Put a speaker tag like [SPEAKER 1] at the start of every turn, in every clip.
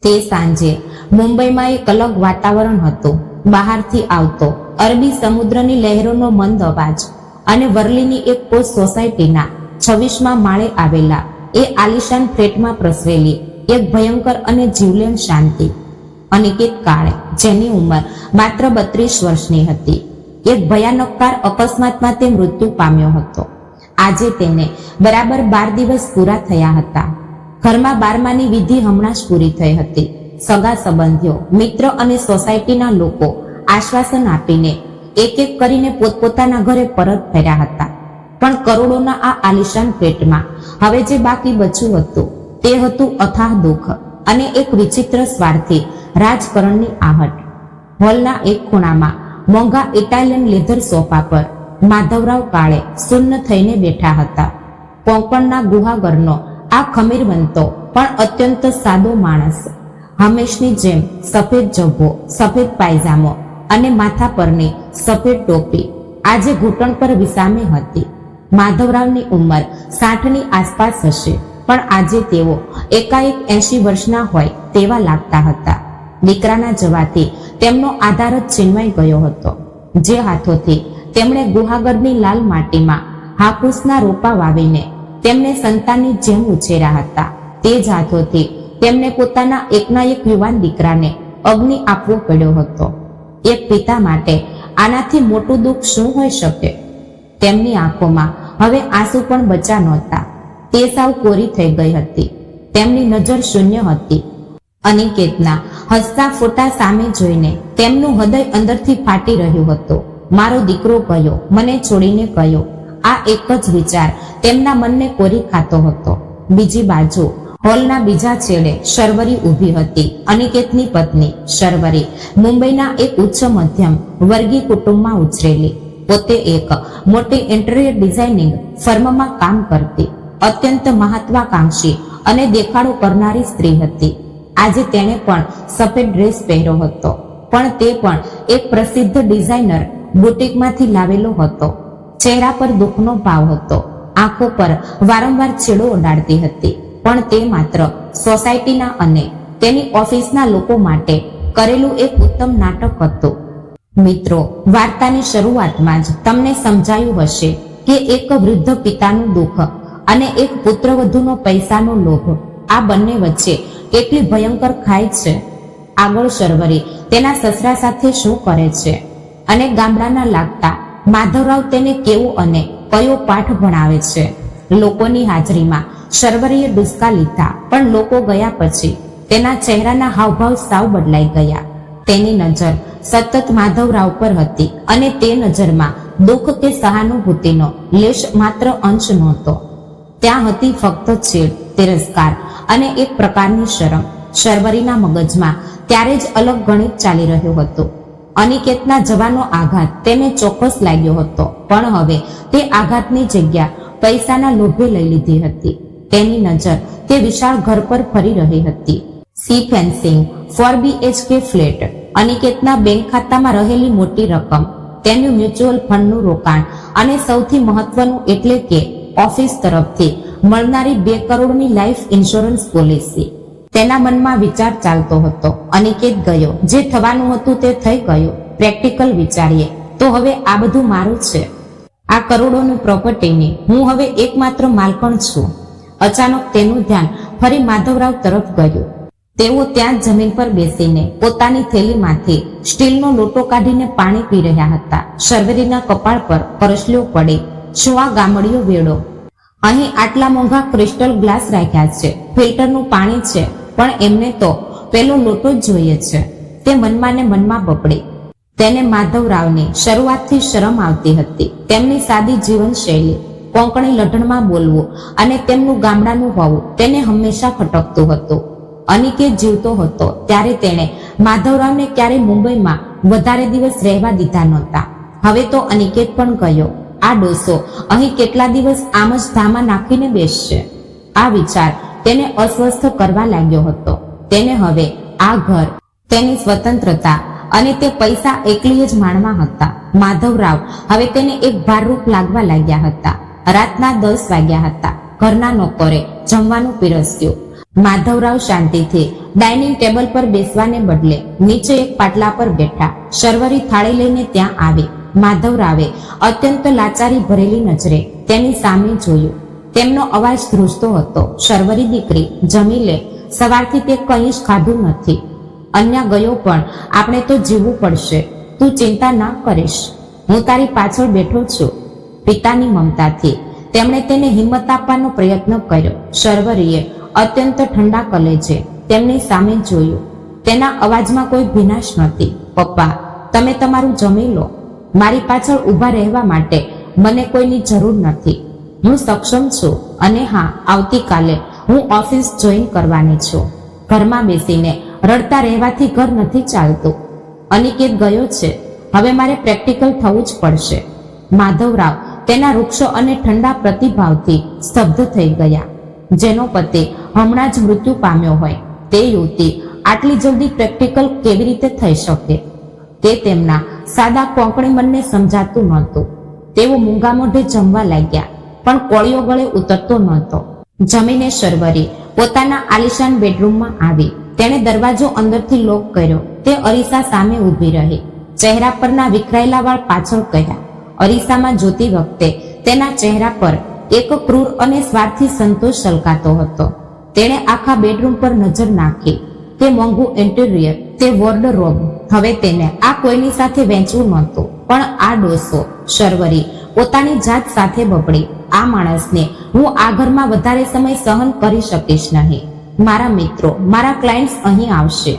[SPEAKER 1] તે સાંજે મુંબઈમાં એક અલગ વાતાવરણ હતું. બહારથી આવતો અરબી સમુદ્રની લહેરોનો મંદ અવાજ અને વરલીની એક પોસ્ટ સોસાયટીના 26મા માળે આવેલા એ આલિશાન ફ્લેટમાં પ્રસરેલી એક ભયંકર અને જીવલેણ શાંતિ. અનિકેત કાળે, જેની ઉંમર માત્ર 32 વર્ષની હતી, એક ભયાનક કાર અકસ્માતમાં તે મૃત્યુ પામ્યો હતો. આજે તેને બરાબર 12 દિવસ પૂરા થયા હતા. ઘરમાં 12માની વિધિ હમણાં જ પૂરી થઈ હતી. સગા સંબંધીઓ, મિત્ર અને સોસાયટીના લોકો આશ્વાસન આપીને એક એક કરીને પોતપોતાના ઘરે પરત ફર્યા હતા. પણ કરોડોના આ આલિશાન ફ્લેટમાં હવે જે બાકી બચ્યું હતું તે હતું અથાહ દુઃખ અને એક વિચિત્ર સ્વાર્થી રાજકારણની આહટ. હોલના એક ખૂણામાં મોંઘા ઇટાલિયન લેધર સોફા પર માધવરાવ કાળે સુન્ન થઈને બેઠા હતા. કોંકણના ગુહાગરનો આ ખમીરવંતો પણ અત્યંત સાદો માણસ, હંમેશની જેમ સફેદ જબ્બો, સફેદ પાયજામો અને માથા પરની સફેદ ટોપી આજે ઘૂંટણ પર વિસામે હતી. માધવરાવની ઉંમર 60ની આસપાસ હશે, પણ આજે તેઓ એકાએક 80 વર્ષના હોય તેવા લાગતા હતા. દીકરાના જવાથી તેમનો આધાર જ છીનવાઈ ગયો હતો. જે હાથોથી તેમણે ગુહાગરની લાલ માટીમાં હાફૂસના રોપા વાવીને તેમને સંતાનની જેમ ઉછેર્યા હતા, તે જ હાથોથી તેમને પોતાના એકના એક યુવાન દીકરાને અગ્નિ આપવો પડ્યો હતો. એક પિતા માટે આનાથી મોટું દુઃખ શું હોઈ શકે? તેમની આંખોમાં હવે આંસુ પણ બચા નહોતા. તે સાવ કોરી થઈ ગઈ હતી. તેમની નજર શૂન્ય હતી. અનિકેતના હસતા ફોટા સામે જોઈને તેમનું હૃદય અંદરથી ફાટી રહ્યું હતું. મારો દીકરો ગયો, મને છોડીને ગયો. આ એક જ વિચાર તેમના મનને કોરી ખાતો હતો. બીજી બાજુ હોલના બીજા છેડે શર્વરી ઊભી હતી. અનિકેતની પત્ની શર્વરી મુંબઈના એક ઉચ્ચ મધ્યમ વર્ગીય કુટુંબમાં ઉછરેલી. પોતે એક મોટી ઇન્ટિરિયર ડિઝાઇનિંગ ફર્મમાં કામ કરતી, અત્યંત મહત્વાકાંક્ષી અને દેખાડો કરનારી સ્ત્રી હતી. આજે તેણે પણ સફેદ ડ્રેસ પહેર્યો હતો, પણ તે પણ એક પ્રસિદ્ધ ડિઝાઇનર બુટીકમાંથી લાવેલો હતો. ચહેરા પર દુઃખનો ભાવ હતો. આંખો પર વારંવાર છેડો ઉડાડતી હતી, પણ તે માત્ર સોસાયટીના અને તેની ઓફિસના લોકો માટે કરેલું એક ઉત્તમ નાટક હતું. મિત્રો, વાર્તાની શરૂઆતમાં જ તમને સમજાયું હશે કે એક વૃદ્ધ પિતાનું દુઃખ અને એક પુત્રવધૂનો પૈસાનો લોભ, આ બંને વચ્ચે કેટલી ભયંકર ખાઈ છે. આગળ શર્વરી તેના સસરા સાથે શું કરે છે અને ગામડાના લાગતા માધવરાવ તેને કેવો અને કયો પાઠ ભણાવે છે. લોકોની હાજરીમાં શર્વરીએ ડુસકા લીધા, પણ લોકો ગયા પછી તેના ચહેરાના હાવભાવ સાવ બદલાઈ ગયા. તેની નજર સતત માધવરાવ પર હતી અને તે નજરમાં દુઃખ કે સહાનુભૂતિનો લેશ માત્ર અંશ નહોતો. ત્યાં હતી ફક્ત છેડ, તિરસ્કાર અને એક પ્રકારની શરમ. શર્વરીના મગજમાં ત્યારે જ અલગ ગણિત ચાલી રહ્યું હતું. અનિકેતના જવાનો આઘાત તેને ચોક્કસ લાગ્યો હતો, પણ હવે તે આઘાતની જગ્યા પૈસાના લોભે લઈ લીધી હતી. તેની નજર તે વિશાળ ઘર પર ફરી રહી હતી. સી ફેન્સિંગ 4 BHK ફ્લેટ, અનિકેતના બેંક ખાતામાં રહેલી મોટી રકમ, તેનું મ્યુચ્યુઅલ ફંડનું રોકાણ અને સૌથી મહત્વનું એટલે કે ઓફિસ તરફથી મળનારી 2 કરોડની લાઈફ ઇન્સ્યોરન્સ પોલિસી. તેના મનમાં વિચાર ચાલતો હતો, અનિકેત ગયો, જે થવાનું હતું તે થઈ ગયું. પ્રેક્ટિકલ વિચારીએ તો હવે આ બધું મારું છે. આ કરોડોની પ્રોપર્ટીની હું હવે એકમાત્ર માલકણ છું. અચાનક તેનું ધ્યાન ફરી માધવરાવ તરફ ગયું. તેઓ ત્યાં જમીન પર બેસીને પોતાની થેલીમાંથી સ્ટીલનો લોટો કાઢીને પાણી પી રહ્યા હતા. શર્વરીના કપાળ પર પરસલ્યો પડે. શું આ ગામડિયો વેડો? અહીં આટલા મોંઘા ક્રિસ્ટલ ગ્લાસ રાખ્યા છે, ફિલ્ટરનું પાણી છે, પણ એમને તો પેલો લોટો જ જોઈએ છે. તે મનમાં ને મનમાં બબડે. તેને માધવરાવની શરૂઆતથી શરમ આવતી હતી. તેમની સાદી જીવનશૈલી, કોંકણી લઢણમાં બોલવું અને તેમનું ગામડાનું હોવું તેને હંમેશા ખટકતું હતું. અનિકેત જીવતો હતો ત્યારે તેણે માધવરાવને ક્યારેય મુંબઈમાં વધારે દિવસ રહેવા દીધા નહોતા. હવે તો અનિકેત પણ ગયો. આ ડોસો અહીં કેટલા દિવસ આમ જ ધામા નાખીને બેસશે? આ વિચાર તેને અસ્વસ્થ કરવા લાગ્યો હતો. તેને હવે આ ઘર, તેની સ્વતંત્રતા અને તે પૈસા એકલી જ માણવા હતા. માધવરાવ હવે તેને એક ભારરૂપ લાગવા લાગ્યા હતા. રાતના 10 વાગ્યા હતા. ઘરના નોકરે જમવાનું પીરસ્યું. માધવરાવ શાંતિથી ડાઇનિંગ ટેબલ પર બેસવાને બદલે નીચે એક પાટલા પર બેઠા. શર્વરી થાળી લઈને ત્યાં આવી. માધવરાવે અત્યંત લાચારી ભરેલી નજરે તેની સામે જોયું. તેમનો અવાજ ધ્રુજતો હતો. શર્વરી દીકરી, જમી લે, સવારથી તે કંઈ જ ખાધું નથી. અન્ય ગયો પણ આપણે તો જીવવું પડશે. તું ચિંતા ના કરીશ, હું તારી પાછળ બેઠો છું. પિતાની મમતાથી તેમણે તેને હિંમત આપવાનો પ્રયત્ન કર્યો. શર્વરીએ અત્યંત ઠંડા કલેજે તેમની સામે જોયું. તેના અવાજમાં કોઈ ભીનાશ નહોતી. પપ્પા, તમે તમારું જમી લો. મારી પાછળ ઊભા રહેવા માટે મને કોઈની જરૂર નથી. હું સક્ષમ છું અને હા, આવતીકાલે હું ઓફિસ જોઈન કરવાની છું. ઘરમાં બેસીને રડતા રહેવાથી ઘર નથી ચાલતું. અનિકેત ગયો છે, હવે મારે પ્રેક્ટિકલ થવું જ પડશે. માધવરાવ તેના વૃક્ષો અને ઠંડા પ્રતિભાવથી સ્તબ્ધ થઈ ગયા. જેનો પતિ હમણાં જ મૃત્યુ પામ્યો હોય તે યુવતી આટલી જલ્દી પ્રેક્ટિકલ કેવી રીતે થઈ શકે? તે તેમના સાદા કોંકણી મનને સમજાતું નહોતું. તેઓ મૂંગા મોઢે જમવા લાગ્યા, પણ કોળિયો ગળે ઉતરતો નહોતો. જમીને શર્વરી પોતાના આલિશાન બેડરૂમમાં આવી. તેણે દરવાજો અંદરથી લોક કર્યો. તે અરીસા સામે ઊભી રહી. ચહેરા પરના વિખરાયેલા વાળ પાછળ કર્યા. અરીસામાં જોતી વખતે તેના ચહેરા પર એક ક્રૂર અને સ્વાર્થી સંતોષ છલકાતો હતો. તેણે આખા બેડરૂમ પર નજર નાખી. તે મોંઘું ઇન્ટિરિયર, તે વોર્ડરોબ, હવે તેને આ કોઈની સાથે વહેંચવું નહોતું. પણ આ ડોસો, શર્વરી પોતાની જાત સાથે બબડી, આ માણસને હું આ ઘરમાં વધારે સમય સહન કરી શકીશ નહીં. મારા મિત્રો, મારા ક્લાયન્ટ્સ અહીં આવશે.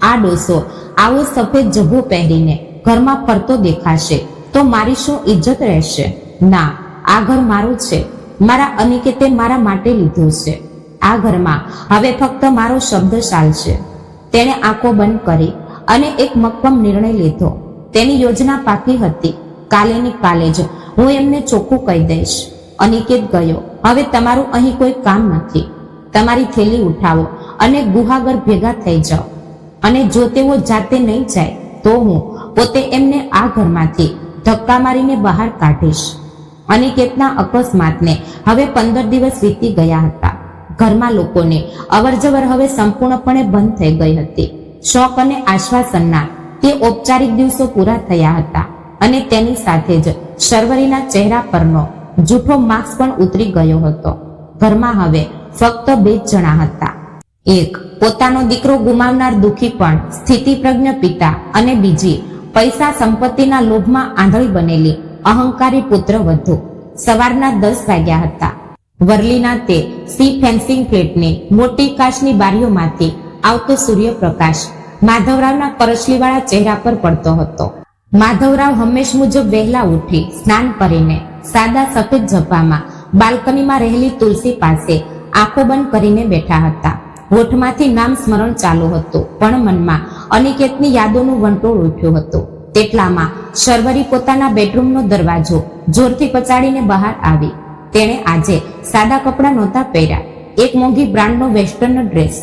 [SPEAKER 1] આ ડોસો આવો સફેદ ઝભ્ભો પહેરીને ઘરમાં ફરતો દેખાશે તો મારી શું ઇજ્જત રહેશે? ના, આ ઘર મારું છે. મારા અનિકેતે મારા માટે લીધું છે. આ ઘરમાં હવે ફક્ત મારો શબ્દ ચાલશે. તેણે આંખો બંધ કરી અને એક મક્કમ નિર્ણય લીધો. તેની યોજના પાકી હતી. કાલેની કાલે જ હું એમને ચોખ્ખું કહી દઈશ. અનિકેત ગયો, હવે તમારું અહીં કોઈ કામ નથી. તમારી થેલી ઉઠાવો અને ગુહાગર ભેગા થઈ જાઓ. અને જો તેઓ જાતે નહીં જાય તો હું પોતે એમને આ ઘરમાંથી ધક્કા મારીને બહાર કાઢીશ. અનિકેતના અકસ્માતને હવે 15 દિવસ વીતી ગયા હતા. ઘરમાં લોકોની અવરજવર હવે સંપૂર્ણપણે બંધ થઈ ગઈ હતી. શોક અને આશ્વાસનના તે ઔપચારિક દિવસો પૂરા થયા હતા અને તેની સાથે જ શર્વરીના ચહેરા પરનો જૂઠો માસ્ક પણ ઉતરી ગયો હતો. ઘરમાં હવે ફક્ત 2 જ જણા હતા. એક પોતાનો દીકરો ગુમાવનાર દુઃખી પણ સ્થિતિપ્રજ્ઞ પિતા અને બીજી પૈસા સંપત્તિના લોભમાં આંધળી બનેલી અહંકારી પુત્ર વધુ. સવારના 10 વાગ્યા હતા. વરલીના તે સી ફેન્સિંગ ફ્લેટની મોટી કાચની બારીઓમાંથી આવતો સૂર્યપ્રકાશ માધવરાવના કરચલીવાળા ચહેરા પર પડતો હતો. માધવરાવ હંમેશ મુજબ વહેલા ઉઠી સ્નાન કરીને સાદા સફેદ ઝભ્ભામાં બાલ્કનીમાં રહેલી તુલસી પાસે આંખો બંધ કરીને બેઠા હતા. હોઠમાંથી નામ સ્મરણ ચાલુ હતું, પણ મનમાં અનિકેતની યાદોનું વંટોળ ઉઠ્યું હતું. તેટલામાં શર્વરી પોતાના બેડરૂમનો દરવાજો જોરથી પચાડીને બહાર આવી. તેણે આજે સાદા કપડાં નહોતા પહેર્યા. એક મોંઘી બ્રાન્ડનો વેસ્ટર્ન ડ્રેસ,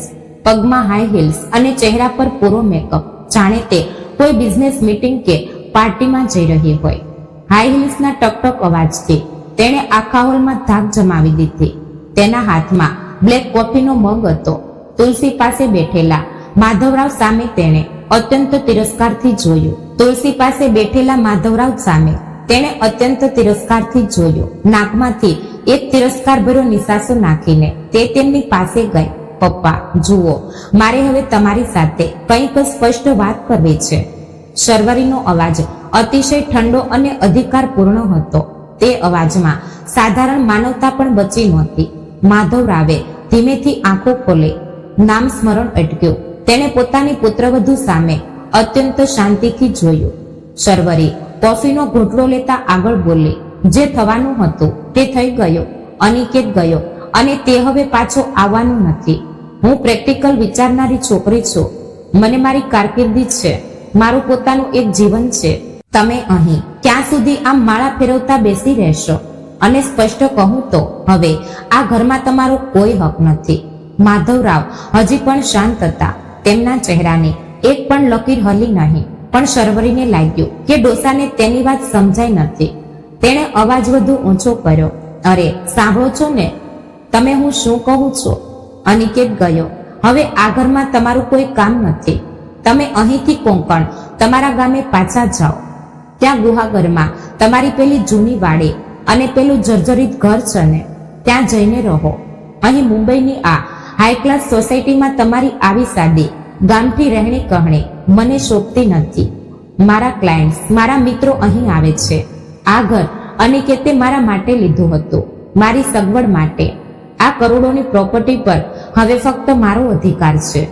[SPEAKER 1] પગમાં હાઈ હીલ્સ અને ચહેરા પર પૂરો મેકઅપ, જાણે તે કોઈ બિઝનેસ મીટિંગ કે પાર્ટીમાં જઈ રહી હોય. હાઈ હીલ્સના ટકટક અવાજથી તેણે આખા હોલમાં ધાક જમાવી દીધી. તેના હાથમાં બ્લેક કોફીનો મગ હતો. તુલસી પાસે બેઠેલા માધવરાવ સામે તેણે અત્યંત તિરસ્કારથી જોયું. તુલસી પાસે બેઠેલા માધવરાવ સામે તેણે અત્યંત તિરસ્કારથી જોયું. નાકમાંથી એક તિરસ્કારભર્યો નિસાસો નાખીને તે તેમની પાસે ગઈ. પપ્પા જુઓ, મારે હવે તમારી સાથે કંઈક સ્પષ્ટ વાત કરવી છે. શર્વરીનો અવાજ અતિશય ઠંડો અને અધિકારપૂર્ણ હતો. તે અવાજમાં સાધારણ માનવતા પણ બચી નહોતી. માધવરાવે ધીમેથી આંખો ખોલી. નામ સ્મરણ અટક્યું. તેણે પોતાની પુત્રવધુ સામે અત્યંત શાંતિથી જોયું. શર્વરી કોફીનો ઘૂંટડો લેતા આગળ બોલી, જે થવાનું હતું તે થઈ ગયું. અનિકેત ગયો અને તે હવે પાછો આવવાનું નથી. હું પ્રેક્ટિકલ વિચારનારી છોકરી છું. મને મારી કારકિર્દી છે, મારું પોતાનું એક જીવન છે. તમે અહીં ક્યાં સુધી આમ માળા ફેરવતા બેસી રહેશો? અને સ્પષ્ટ કહું તો હવે આ ઘરમાં તમારો કોઈ હક નથી. માધવરાવ હજી પણ શાંત હતા. તેમના ચહેરાની એક પણ લકીર હલી નહીં. પણ શર્વરીને લાગ્યું કે ડોસાને તેની વાત સમજાઈ નથી. તેણે અવાજ વધુ ઊંચો કર્યો, અરે સાંભળો છો ને તમે હું શું કહું છું? અનિકેત ગયો હવે આ ઘરમાં તમારું કોઈ કામ નથી. તમે અહીંથી કોંકણ તમારા ગામે પાછા જાઓ. ત્યાં ગુહાગરમાં તમારી પેલી જૂની વાડી અને પેલું જર્જરિત ઘર છે ને, ત્યાં જઈને રહો. અહીં મુંબઈની આ હાઈ ક્લાસ સોસાયટીમાં તમારી આવી સાદી ગામઠી રહેણી કહેણી મને શોભતી નથી. મારા ક્લાયન્ટ્સ, મારા મિત્રો અહીં આવે છે. આ ઘર અનિકેતે મારા માટે લીધું હતું, મારી સગવડ માટે. આ કરોડોની પ્રોપર્ટી પર હવે ફક્ત મારો અધિકાર છે.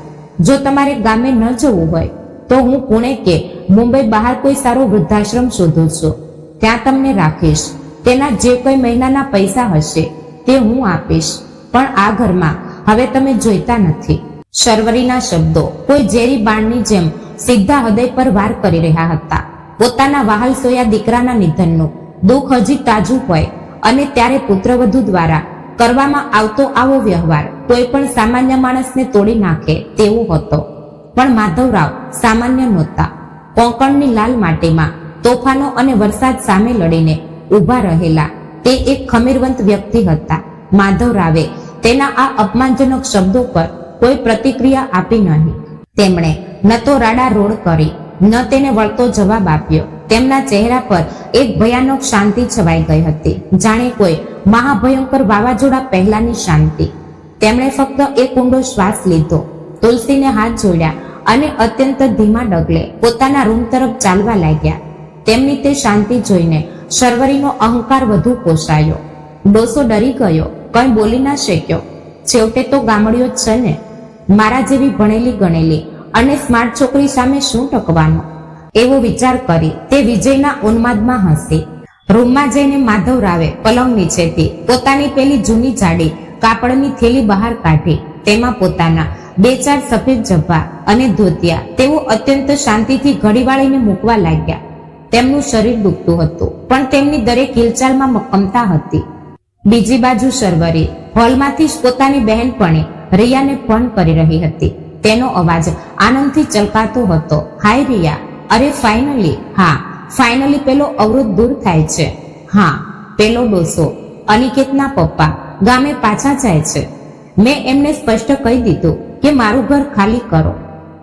[SPEAKER 1] જો તમારે ગામે ન જવું હોય તો હું પુણે કે મુંબઈ બહાર કોઈ સારો વૃદ્ધાશ્રમ શોધું છું. ત્યાં તમને રાખીશ. તેના જે કોઈ મહિનાના પૈસા હશે તે હું આપીશ. પણ આ ઘરમાં હવે તમે જોઈતા નથી. શર્વરીના શબ્દો કોઈ ઝેરી બાણની જેમ સીધા હૃદય પર વાર કરી રહ્યા હતા. પોતાના વહાલ સોયા દીકરાના નિધનનું દુઃખ હજી તાજું હોય અને ત્યારે પુત્રવધુ દ્વારા કરવામાં આવતો આવો વ્યવહાર કોઈ પણ સામાન્ય માણસને તોડી નાખે તેવો હતો. પણ માધવરાવ સામાન્ય નહોતા. કોંકણની લાલ માટીમાં તોફાનો અને વરસાદ સામે લડીને ઊભા રહેલા તે એક ખમીરવંત વ્યક્તિ હતા. માધવરાવે તેના આ અપમાનજનક શબ્દો પર કોઈ પ્રતિક્રિયા આપી નહીં. તેમણે ન તો રાડા રોડ કરી, ન તેને વળતો જવાબ આપ્યો. તેમના ચહેરા પર એક ભયાનક શાંતિ છવાઈ ગઈ હતી, જાણે કોઈ મહાભયંકર વાવાઝોડા પહેલાની શાંતિ. તેમણે ફક્ત એક ઊંડો શ્વાસ લીધો, તુલસીને હાથ જોડ્યા અને અત્યંત ધીમા ડગલે પોતાના રૂમ તરફ ચાલવા લાગ્યા. તેમની તે શાંતિ જોઈને શર્વરીનો અહંકાર વધુ પોષાયો. ડોસો ડરી ગયો, કંઈ બોલી ના શક્યો. છેવટે તો ગામડીઓ જ છે ને, મારા જેવી ભણેલી ગણેલી અને સ્માર્ટ છોકરી સામે શું ટકવાનો, એવો વિચાર કરી તે વિજયના ઉન્માદમાં હસી. રૂમમાં જઈને માધવરાવે પલંગ નીચેથી પોતાની પેલી જૂની જાડી કાપડની થેલી બહાર કાઢી. તેમાં પોતાના 2-4 સફેદ જબ્બા અને ધોતિયા તેઓ અત્યંત શાંતિથી ઘડી વાળીને મૂકવા લાગ્યા. તેમનું શરીર દુખતું હતું, પણ તેમની દરેક હિલચાલમાં મક્કમતા હતી. બીજી બાજુ શર્વરી હોલમાંથી જ પોતાની બહેનપણી રિયાને ફોન કરી રહી હતી. તેનો અવાજ આનંદથી ચલકાતો હતો. હાય રિયા, અરે ફાઇનલી, હા ફાઇનલી પેલો અવરોધ દૂર થાય છે. હા, પેલો ડોસો અનિકેતના પપ્પા ગામે પાછા જાય છે. મેં એમને સ્પષ્ટ કહી દીધું કે મારું ઘર ખાલી કરો.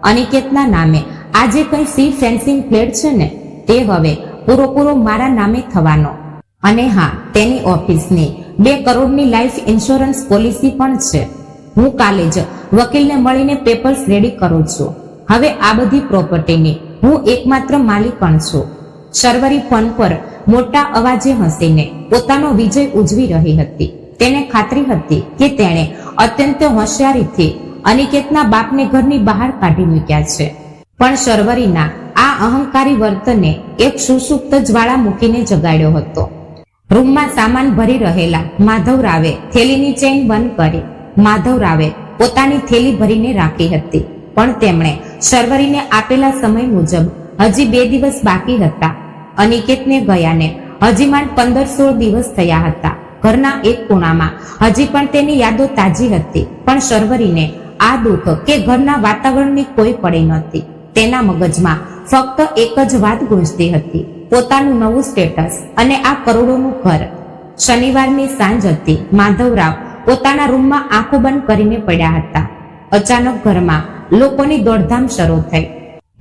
[SPEAKER 1] અનિકેતના નામે આ જે કંઈ સી ફેન્સિંગ ફ્લેટ છે ને, તે હવે પૂરો મારા નામે થવાનો. અને હા, તેની ઓફિસની 2 કરોડની લાઈફ ઇન્સ્યોરન્સ પોલિસી પણ છે. હું કાલે જ વકીલને મળીને પેપર્સ રેડી કરું છું. હવે આ બધી પ્રોપર્ટીની હું એકમાત્ર માલિક પણ છું. શર્વરી ફોન પર મોટા અવાજે હસીને પોતાનો વિજય ઉજવી રહી હતી. તેને ખાતરી હતી કે તેણે અત્યંત હોશિયારીથી અનિકેતના બાપને ઘરની બહાર કાઢી મૂક્યા છે. પણ શર્વરીના આ અહંકારી વર્તને એક સુષુપ્ત જ્વાળા મૂકીને જગાડ્યો હતો. રૂમમાં સામાન ભરી રહેલા માધવરાવે થેલીની ચેઇન બંધ કરી. માધવરાવે પોતાની થેલી ભરીને રાખી હતી, પણ તેમણે શર્વરીને આપેલા સમય મુજબ હજી 2 દિવસ બાકી હતા. અનિકેતને ગયાને હજી માંડ 15-16 દિવસ થયા હતા. ઘરના એક ખૂણામાં હજી પણ તેની યાદો તાજી હતી, પણ શર્વરીને આ દુઃખ કે ઘરના વાતાવરણની કોઈ પડી નહોતી. તેના મગજમાં ફક્ત એક જ વાત ગૂંજતી હતી, પોતાનું નવું સ્ટેટસ અને આ કરોડોનું ઘર. શનિવારની સાંજ હતી. માધવરાવ પોતાના રૂમમાં આંખો બંધ કરીને પડ્યા હતા. અચાનક ઘરમાં લોકોની દોડધામ શરૂ થઈ.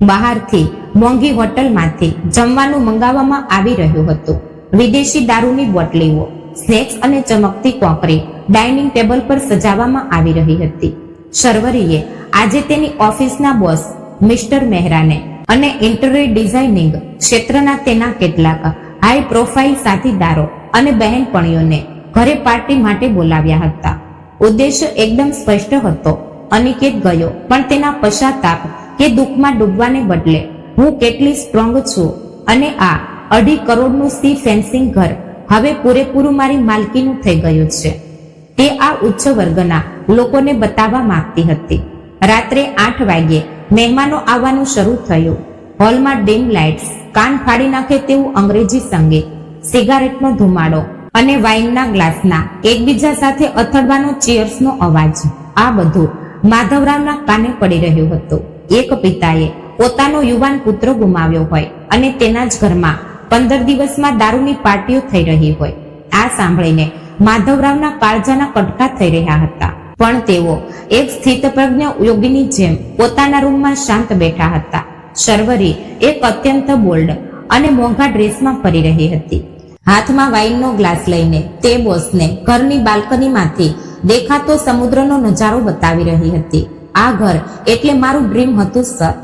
[SPEAKER 1] બહારથી મોંઘી હોટલમાંથી જમવાનું મંગાવવામાં આવી રહ્યું હતું. વિદેશી દારૂની બોટલીઓ, સ્નેક્સ અને ચમકતી કોકરી ડાઇનિંગ ટેબલ પર સજાવવામાં આવી રહી હતી. શર્વરીએ આજે તેની ઓફિસના બોસ મિસ્ટર મહેરાને અને ઇન્ટિરિયર ડિઝાઇનિંગ ક્ષેત્રના તેના કેટલાક હાઈ પ્રોફાઇલ સાથીદારો અને બહેનપણીઓને ઘરે પાર્ટી માટે બોલાવ્યા હતા. ઉદ્દેશ્ય એકદમ સ્પષ્ટ હતો. અનિકેત ગયો, પણ તેના પશ્ચાતાપ કે દુઃખમાં ડૂબવાને બદલે હું કેટલી સ્ટ્રોંગ છું અને આ 2.5 કરોડનું સી ફેન્સિંગ ઘર હવે પૂરેપૂરું મારી માલકીનું થઈ ગયું છે, તે આ ઉચ્ચ વર્ગના લોકોને બતાવવા માંગતી હતી. રાત્રે 8 વાગ્યે મહેમાનો આવવાનું શરૂ થયું. હોલમાં ડીમ લાઇટ્સ, કાન ફાડી નાખે તેવું અંગ્રેજી સંગીત, સિગારેટનો ધુમાડો અને વાઇનના ગ્લાસના એકબીજા સાથે અથડવાનો ચીયર્સનો અવાજ. આ બધું માધવરાવના કાને પડી રહ્યું હતું. એક પિતાએ પોતાનો યુવાન પુત્ર ગુમાવ્યો હોય અને તેના જ ઘરમાં 15 દિવસમાં દારૂની પાર્ટીઓ થઈ રહી હોય. આ સાંભળીને માધવરાવના કાળજાના કટકા થઈ રહ્યા હતા. પણ તેઓ એક સ્થિતપ્રજ્ઞ યોગીની જેમ પોતાના રૂમમાં શાંત બેઠા હતા. શર્વરી એક અત્યંત બોલ્ડ અને મોંઘા ડ્રેસમાં ફરી રહી હતી. હાથમાં વાઇનનો ગ્લાસ લઈને તે બોસને ઘરની બાલ્કનીમાંથી દેખાતો સમુદ્રનો નજારો બતાવી રહી હતી. આ ઘર એટલે મારું ડ્રીમ હતું સર.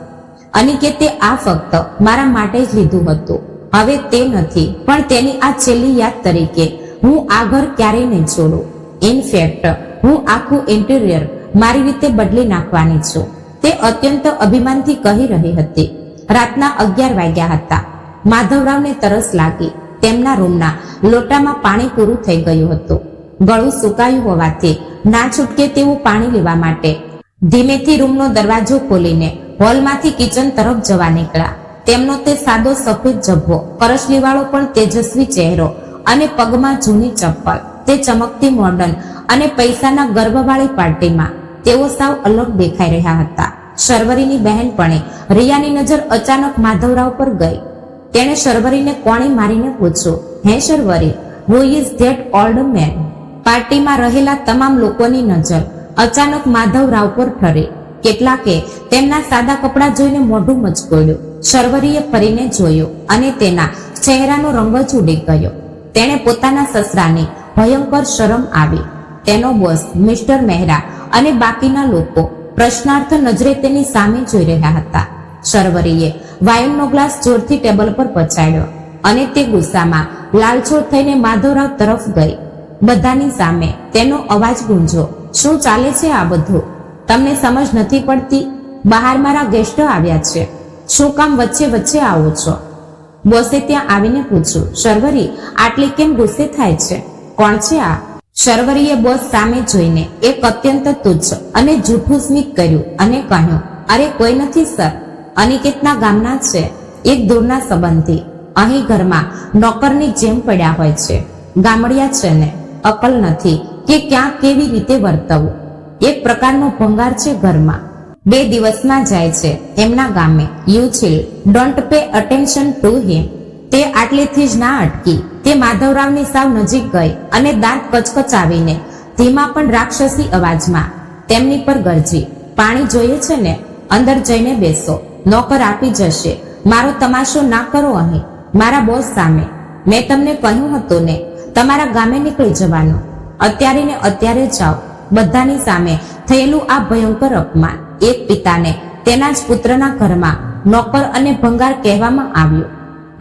[SPEAKER 1] અનિકેતે આ ફક્ત મારા માટે જ લીધું હતું. હવે તે નથી, પણ તેની આ છેલ્લી યાદ તરીકે હું આ ઘર ક્યારેય નહીં છોડું. ઇનફેક્ટ હું આખું ઇન્ટિરિયર મારી રીતે બદલી નાખવાની છું, તે અત્યંત અભિમાનથી કહી રહી હતી. રાતના 11 વાગ્યા હતા. માધવરાવને તરસ લાગી. તેમના રૂમના લોટામાં પાણી પૂરું થઈ ગયું હતું. ગળું સુકાયું હોવાથી ના છૂટકે તેવું પાણી લેવા માટે ધીમેથી રૂમનો દરવાજો ખોલીને હોલમાંથી કિચન તરફ જવા નીકળ્યા. તેમનો તે સાદો સફેદ જભ્ભો, કરચલીવાળો પણ તેજસ્વી ચહેરો અને પગમાં જૂની ચપ્પલ, તે ચમકતી મોડર્ન અને પૈસાના ગર્વવાળી પાર્ટીમાં તેઓ સાવ અલગ દેખાઈ રહ્યા હતા. શર્વરીની બહેનપણી રિયાની નજર અચાનક માધવરાવ પર ગઈ. તેણે શર્વરીને કોણી મારીને પૂછ્યું, હે Sharvari, who is that old man? પાર્ટીમાં રહેલા તમામ લોકોની નજર અચાનક માધવરાવ પર ઠરી. કેટલાકે તેમના સાદા કપડાં જોઈને મોઢું મચકોડ્યું. શર્વરીએ ફરીને જોયું અને તેના ચહેરાનો રંગ જ ઉડી ગયો. તેણે પોતાના સસરાની ભયંકર શરમ આવી. તેનો બોસ મિસ્ટર મહેરા અને બાકીના લોકો પ્રશ્નાર્થ નજરે તેની સામે જોઈ રહ્યા હતા. શર્વરીએ વાઇનનો ગ્લાસ જોરથી ટેબલ પર પછાડ્યો અને તે ગુસ્સામાં લાલચોળ થઈને માધવરાવ તરફ ગઈ. બધાની સામે તેનો અવાજ ગુંજો, શું ચાલે છે આ બધું? તમને સમજ નથી પડતી? બહાર મારા ગેસ્ટ આવ્યા છે, શું કામ વચ્ચે વચ્ચે આવો છો? બોસે ત્યાં આવીને પૂછ્યું. શર્વરી આટલી કેમ ગુસ્સે થાય છે? કોણ છે આ? શર્વરીએ બોસ સામે જોઈને એક અત્યંત તુચ્છ અને જૂઠું સ્મિત કર્યું અને કહ્યું, અરે કોઈ નથી સર, અનિકેતના ગામના છે, એક દૂરના સંબંધી. અહીં ઘરમાં નોકરની જેમ પડ્યા હોય છે. ગામડિયા છે ને, અકલ નથી કે ક્યાં કેવી રીતે વર્તવું. એક પ્રકારનો ભંગાર છે ઘરમાં. 2 દિવસમાં જાય છે એમના ગામે. You chill, don't pay attention to him. તે આટલેથી જ ના અટકી. તે માધવરાવની સાવ નજીક ગઈ અને દાંત કચકચાવીને ધીમા પણ રાક્ષસી અવાજમાં તેમની પર ગરજી, પાણી જોઈએ છે ને? અંદર જઈને બેસો, નોકર આપી જશે. મારો તમાશો ના કરો અહીં મારા બોસ સામે. મેં તમને કહ્યું હતું ને તમારા ગામે નીકળી જવાનું. અત્યારે ને અત્યારે જાઓ. બધાની સામે થયેલું આ ભયંકર અપમાન. એક પિતાને તેના જ પુત્રના ઘરમાં નોકર અને ભંગાર કહેવામાં આવ્યું.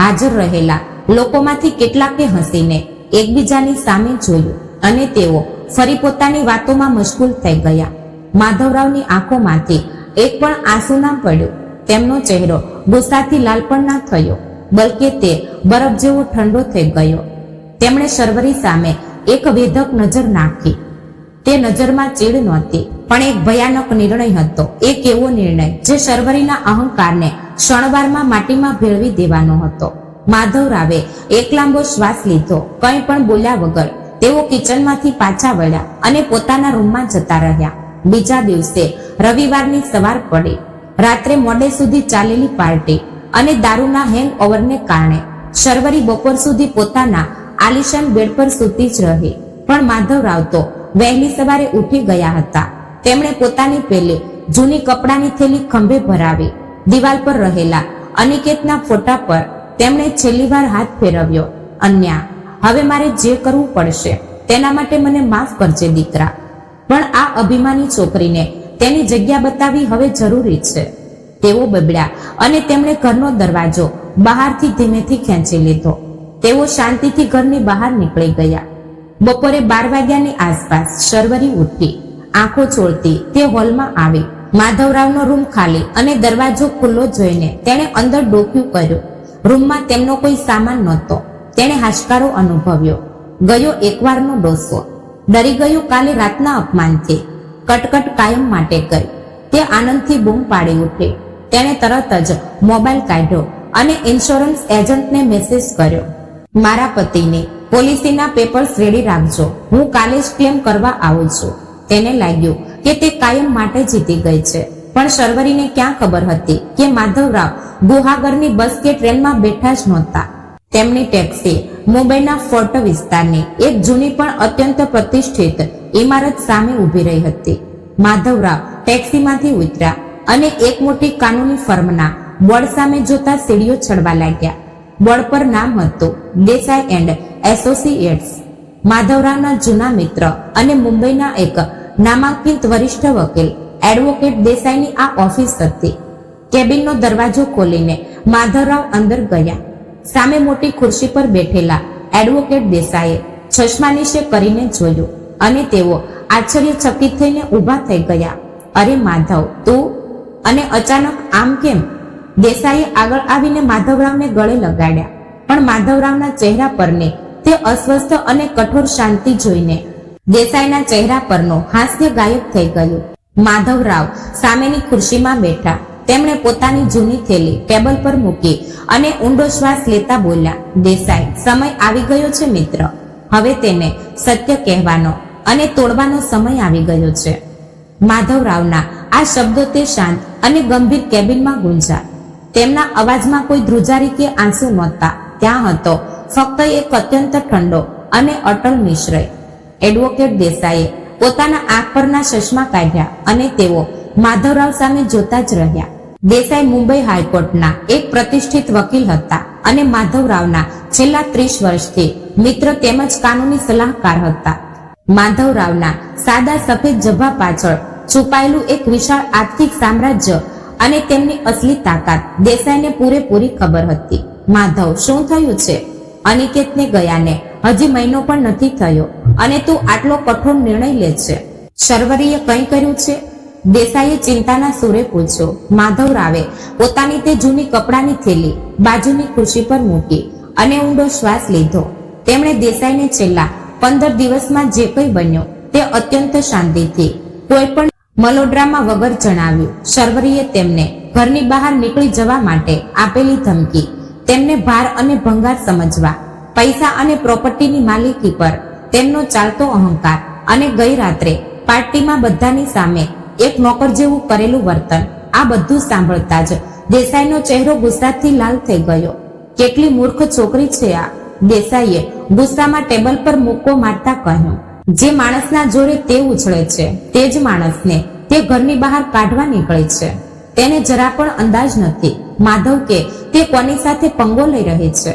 [SPEAKER 1] હાજર રહેલા લોકોમાંથી કેટલાકે હસીને એકબીજાની સામે જોયું અને તેઓ ફરી પોતાની વાતોમાં મશગુલ થઈ ગયા. માધવરાવની આંખોમાંથી એક પણ આંસુ ના પડ્યું. તેમનો ચહેરો ગુસ્સાથી લાલ પણ ના થયો, બલકે તે બરફ જેવો ઠંડો થઈ ગયો. તેમણે શર્વરી સામે એક વેધક નજર નાખી. તે નજરમાં ચીડ નહોતી, પણ એક ભયાનક નિર્ણય હતો. એક એવો નિર્ણય જે શર્વરીના અહંકારને ક્ષણવારમાં માટીમાં ભેળવી દેવાનો હતો. માધવરાવે એક લાંબો શ્વાસ લીધો. કંઈ પણ બોલ્યા વગર તેઓ કિચનમાંથી પાછા વળ્યા અને પોતાના રૂમમાં જતા રહ્યા. બીજા દિવસે રવિવારની સવાર પડી. રાત્રે મોડે સુધી ચાલેલી પાર્ટી અને દારૂના હેંગ ઓવરને કારણે શર્વરી બપોર સુધી પોતાના આલિશાન બેડ પર સૂતી જ રહી. પણ માધવરાવ તો વહેલી સવારે ઉઠી ગયા હતા. તેમણે પોતાની પેલી જૂની કપડાની થેલી ખંભે ભરાવી. દિવાલ પર રહેલા અનિકેતના ફોટા પર તેમણે છેલ્લી વાર હાથ ફેરવ્યો. અન્યા, હવે મારે જે કરવું પડશે તેના માટે મને માફ કરજે દીકરા, પણ આ અભિમાની છોકરીને તેની જગ્યા બતાવી હવે જરૂરી છે. તેઓ બબડ્યા અને તેમણે ઘરનો દરવાજો બહારથી ધીમેથી ખેંચી લીધો. તેઓ શાંતિથી ઘરની બહાર નીકળી ગયા. બપોરે 12 વાગ્યાની આસપાસ શર્વરી ઉઠી. આંખો છોડતી તે હોલમાં આવી. માધવરાવનો રૂમ ખાલી અને દરવાજો ખુલ્લો જોઈને તેણે અંદર ડોક્યું કર્યું. રૂમમાં તેમનો કોઈ સામાન નહોતો. તેણે હાશકારો અનુભવ્યો. ગયો એકવારનો ડોસો. ડરી ગયો કાલે રાતના અપમાનથી. કટકટ કાયમ માટે ગઈ. તે આનંદથી બૂમ પાડી ઉઠી. તેણે તરત જ મોબાઈલ કાઢ્યો અને ઇન્સ્યોરન્સ એજન્ટને મેસેજ કર્યો, મારા પતિને પોલિસીના પેપર્સ રેડી રાખજો, હું કાલે જ ક્લેમ કરવા આવું છું. તેને લાગ્યું કે તે કાયમ માટે જીતી ગઈ છે, પણ શર્વરીને ક્યાં ખબર હતી કે માધવરાવ ગુહાગરની બસ કે ટ્રેનમાં બેઠા જ નહોતા. તેમની ટેક્સી મુંબઈના ફોર્ટ વિસ્તારની એક જૂની પણ અત્યંત પ્રતિષ્ઠિત ઇમારત સામે ઊભી રહી હતી. માધવરાવ ટેક્સીમાંથી ઉતર્યા અને એક મોટી કાનૂની ફર્મના બોર્ડ સામે જોતા સીડીઓ ચડવા લાગ્યા. બોર્ડ પર નામ હતું દેસાઈ એન્ડ એસોસિએટ્સ. માધવરાવના જૂના મિત્ર અને મુંબઈના એક નામાંકિત વરિષ્ઠ વકીલ એડવોકેટ દેસાઈની આ ઓફિસ હતી. કેબિનનો દરવાજો ખોલીને માધવરાવ અંદર ગયા. સામે મોટી ખુરશી પર બેઠેલા એડવોકેટ દેસાઈએ ચશ્મા નીચે કરીને જોયું અને તેઓ આશ્ચર્યચકિત થઈને ઊભા થઈ ગયા. અરે માધવ, તું? અને અચાનક આમ કેમ? દેસાઈએ આગળ આવીને માધવરાવને ગળે લગાડ્યા, પણ માધવરાવના ચહેરા પરની તે અસ્વસ્થ અને કઠોર શાંતિ જોઈને દેસાઈના ચહેરા પરનું હાસ્ય ગાયબ થઈ ગયું. માધવરાવ સામેની ખુરશીમાં બેઠા. તેમણે પોતાની જૂની થેલી ટેબલ પર મૂકી અને ઊંડો શ્વાસ લેતા બોલ્યા, દેસાઈ, સમય આવી ગયો છે મિત્ર. હવે તેને સત્ય કહેવાનો અને તોડવાનો સમય આવી ગયો છે. માધવરાવના આ શબ્દો તે શાંત અને ગંભીર કેબિનમાં ગુંજા. તેમના અવાજમાં કોઈ ધ્રુજારી કે આંસુ નહોતા. ત્યાં હતો ફક્ત એક અત્યંત ઠંડો અને અટલ નિશ્ચય. એડવોકેટ દેસાઈએ પોતાના આંખ પરના ચશ્મા કાઢ્યા અને તેઓ માધવરાવ સામે જોતા જ રહ્યા. દેસાઈ મુંબઈ હાઈકોર્ટના એક પ્રતિષ્ઠિત વકીલ હતા અને માધવરાવના છેલ્લા 30 વર્ષથી મિત્ર તેમજ કાનૂની સલાહકાર હતા. માધવરાવના સાદા સફેદ જભા પાછળ છુપાયેલું એક વિશાળ આર્થિક સામ્રાજ્ય અને તેમની અસલી તાકાત દેસાઈને પૂરેપૂરી ખબર હતી. માધવ, શું થયું છે? અનિકેતને ગયાને હજી મહિનો પણ નથી થયો અને તું આટલો કઠોર નિર્ણય લે છે. શર્વરીએ કંઈ કર્યું છે? દેસાઈએ ચિંતાના સૂરે પૂછ્યું. માધવરાવે પોતાની તે જૂની કપડાની થેલી બાજુની ખુરશી પર મૂકી અને ઊંડો શ્વાસ લીધો. તેમણે દેસાઈને છેલ્લા 15 દિવસમાં જે કંઈ બન્યું તે અત્યંત શાંતિથી, કોઈ પણ મલોડ્રામા વગર જણાવ્યું. શર્વરીએ તેમને ઘરની બહાર નીકળી જવા માટે આપેલી ધમકી, તેમને ભાર અને ભંગાર સમજવા, પૈસા અને પ્રોપર્ટીની માલિકી પર તેમનો ચાલતો અહંકાર અને ગઈ રાત્રે પાર્ટીમાં બધાની સામે એક નોકર જેવું કરેલું વર્તન, આ બધું સાંભળતા જ દેસાઈનો ચહેરો ગુસ્સાથી લાલ થઈ ગયો. કેટલી મૂર્ખ છોકરી છે આ! દેસાઈએ ગુસ્સામાં ટેબલ પર મુક્કો મારતા કહ્યું. જે માણસના જોડે તે ઉછળે છે તે જ માણસને તે ઘરની બહાર કાઢવા નીકળે છે. તેને જરા પણ અંદાજ નથી માધવ કે તે કોની સાથે પંગો લઈ રહી છે.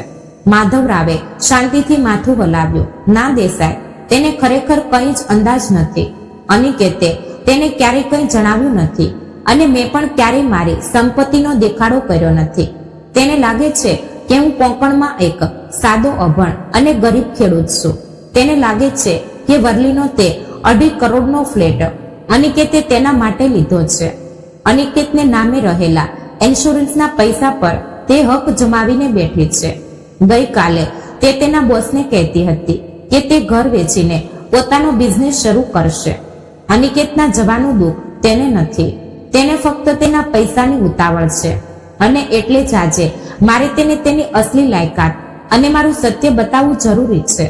[SPEAKER 1] માધવરાવે શાંતિથી માથું હલાવ્યું. ના દેસાઈ, તેને ખરેખર કંઈ જ અંદાજ નથી. અનિકેતે તેને ક્યારેય કંઈ જણાવ્યું નથી અને મેં પણ ક્યારેય મારી સંપત્તિનો દેખાડો કર્યો નથી. તેને લાગે છે કે હું કોંકણમાં એક સાદો અભણ અને ગરીબ ખેડૂત છું. તેને લાગે છે કે વરલીનો તે 2.5 કરોડનો ફ્લેટ અનિકેતે તેના માટે લીધો છે. અનિકેતને નામે રહેલા ઇન્સ્યોરન્સના પૈસા પર તે હક જમાવીને બેઠી છે. ગઈકાલે તે તેના બોસને કહેતી હતી કે તે ઘર વેચીને પોતાનો બિઝનેસ શરૂ કરશે. અનિકેતના જવાનું દુઃખ તેને નથી. તેને ફક્ત તેના પૈસાની ઉતાવળ છે અને એટલે જ આજે મારે તેને તેની અસલી લાયકાત અને મારું સત્ય બતાવવું જરૂરી છે.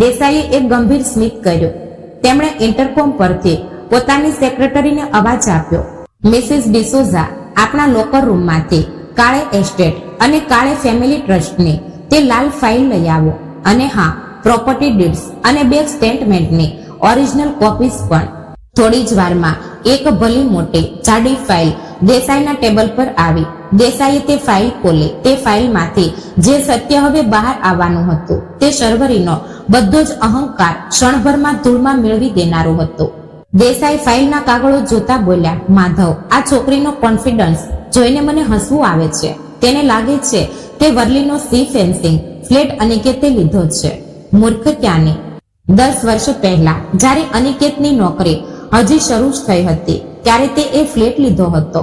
[SPEAKER 1] દેસાઈએ એક ગંભીર સ્મિત કર્યું. તેમણે ઇન્ટરકોમ પરથી પોતાની સેક્રેટરીને અવાજ આપ્યો. મિસિસ ડિસોઝા, આપણા લોકર રૂમમાંથી કાળે એસ્ટેટ અને કાળે ફેમિલી ટ્રસ્ટની તે લાલ ફાઇલ લઈ આવો અને હા, પ્રોપર્ટી ડીડ્સ અને બેંક સ્ટેટમેન્ટની ઓરિજિનલ કોપીઝ પણ. થોડી જ વારમાં એક ભલી મોટી જાડી ફાઇલ દેસાઈના ટેબલ પર આવી. દેસાઈએ તે ફાઇલ ખોલી. તે ફાઇલમાંથી જે સત્ય હવે બહાર આવવાનું હતું તે શર્વરીનો બધો જ અહંકાર ક્ષણભરમાં ધૂળમાં મેળવી દેનારો હતો. દેસાઈ ફાઇલના કાગળો જોતા બોલ્યા, માધવ, આ છોકરીનો કોન્ફિડન્સ જોઈને મને હસવું આવે છે. તેને લાગે છે તે વરલીનો સી ફેન્સિંગ ફ્લેટ અનિકેતે લીધો છે. મૂર્ખ ક્યાંની! 10 વર્ષ પહેલા જ્યારે અનિકેતની નોકરી હજી શરૂ જ થઈ હતી ત્યારે તે એ ફ્લેટ લીધો હતો.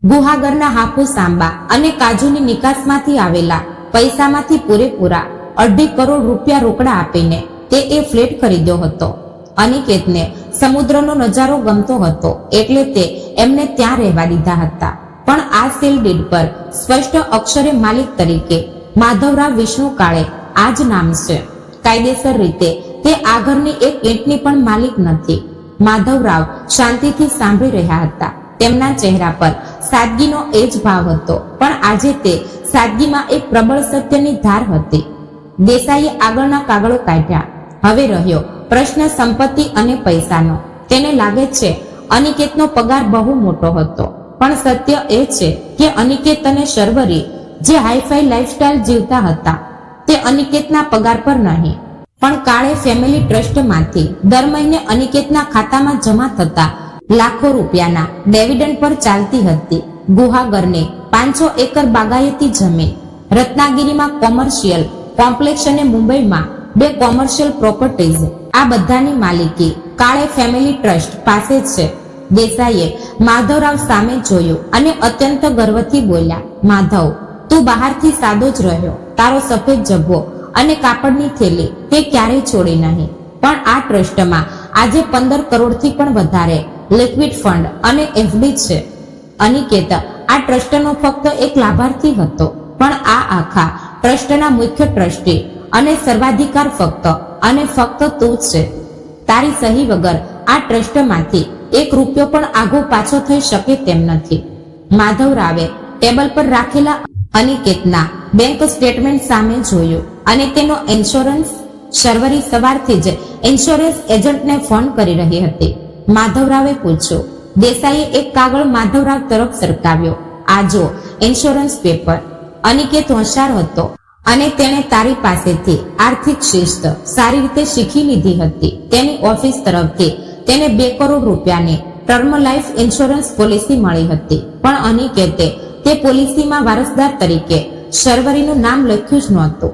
[SPEAKER 1] ગુહાગરના હાફૂસ આંબા અને કાજુની નિકાસમાંથી આવેલા પૈસામાંથી પૂરેપૂરા 2.5 કરોડ રૂપિયા રોકડા આપીને તે એ ફ્લેટ ખરીદ્યો હતો. અનિકેતને સમુદ્રનો નજારો ગમતો હતો એટલે તે એમને ત્યાં રહેવા દીધા હતા. પણ આ સેલ ડીડ પર સ્પષ્ટ અક્ષરે માલિક તરીકે માધવરાવ વિષ્ણુ કાળે આ જ નામ છે. કાયદેસર રીતે તે આ ઘરની એક ઈંટની પણ માલિક નથી. માધવરાવ શાંતિથી સાંભળી રહ્યા હતા. તેમના ચહેરા પર સાદગીનો એ જ ભાવ હતો, પણ આજે તે સાદગીમાં એક પ્રબળ સત્યની ધાર હતી. દેસાઈએ આગળના કાગળો કાઢ્યા. હવે રહ્યો પ્રશ્ન સંપત્તિ અને પૈસાનો. તેને લાગે છે અનિકેતનો પગાર બહુ મોટો હતો, પણ સત્ય એ છે કે અનિકેત અને શર્વરી જે હાઈફાઈ લાઈફસ્ટાઈલ જીવતા હતા તે અનિકેતના પગાર પર નહીં, પણ કાળે ફેમિલી ટ્રસ્ટમાંથી દર મહિને અનિકેતના ખાતામાં જમા થતા લાખો રૂપિયાના ડિવિડન્ડ પર ચાલતી હતી. ગુહાગરની 500 એકર બાગાયતી જમીન, રત્નાગીરીમાં કોમર્શિયલ કોમ્પ્લેક્સ અને મુંબઈમાં 2 કોમર્શિયલ પ્રોપર્ટીઝ, આ બધાની માલિકી કાળે ફેમિલી ટ્રસ્ટ પાસે છે. દેસાઈએ માધવરાવ સામે જોયું અને અત્યંત ગર્વથી બોલ્યા, માધવ, તું બહારથી સાદો જ રહ્યો. તારો સફેદ જબ્બો અને કાપડની થેલી તે ક્યારેય છોડી નહીં, પણ આ ટ્રસ્ટમાં આજે 15 કરોડથી પણ વધારે લિક્વિડ ફંડ અને એફડી છે. અનિકેત આ ટ્રસ્ટનો ફક્ત એક લાભાર્થી હતો, પણ આ આખા ટ્રસ્ટના મુખ્ય ટ્રસ્ટી અને સર્વાધિકાર ફક્ત અને ફક્ત તું છે. તારી સહી વગર આ ટ્રસ્ટમાંથી 1 રૂપિયો પણ આગો પાછો થઈ શકે તેમ નથી. માધવરાવે ટેબલ પર રાખેલા અનિકેતના બેંક સ્ટેટમેન્ટ સામે જોયું અને તેનો ઇન્સ્યોરન્સ. શર્વરી સવારથી જ ઇન્સ્યોરન્સ એજન્ટને ફોન કરી રહી હતી. માધવરાવે પૂછ્યું. દેસાઈએ એક કાગળ માધવરાવ તરફ સરકાવ્યો. આ જો ઇન્સ્યોરન્સ પેપર. અનિકેત હોશિયાર હતો અને તેણે તારી પાસેથી આર્થિક શિસ્ત સારી રીતે શીખી લીધી હતી. તેની ઓફિસ તરફથી તેને 2 કરોડ રૂપિયાની ટર્મ લાઈફ ઇન્સ્યોરન્સ પોલિસી મળી હતી, પણ અનિકેતે તે પોલિસીમાં વારસદાર તરીકે શર્વરીનું નામ લખ્યું જ નહોતું.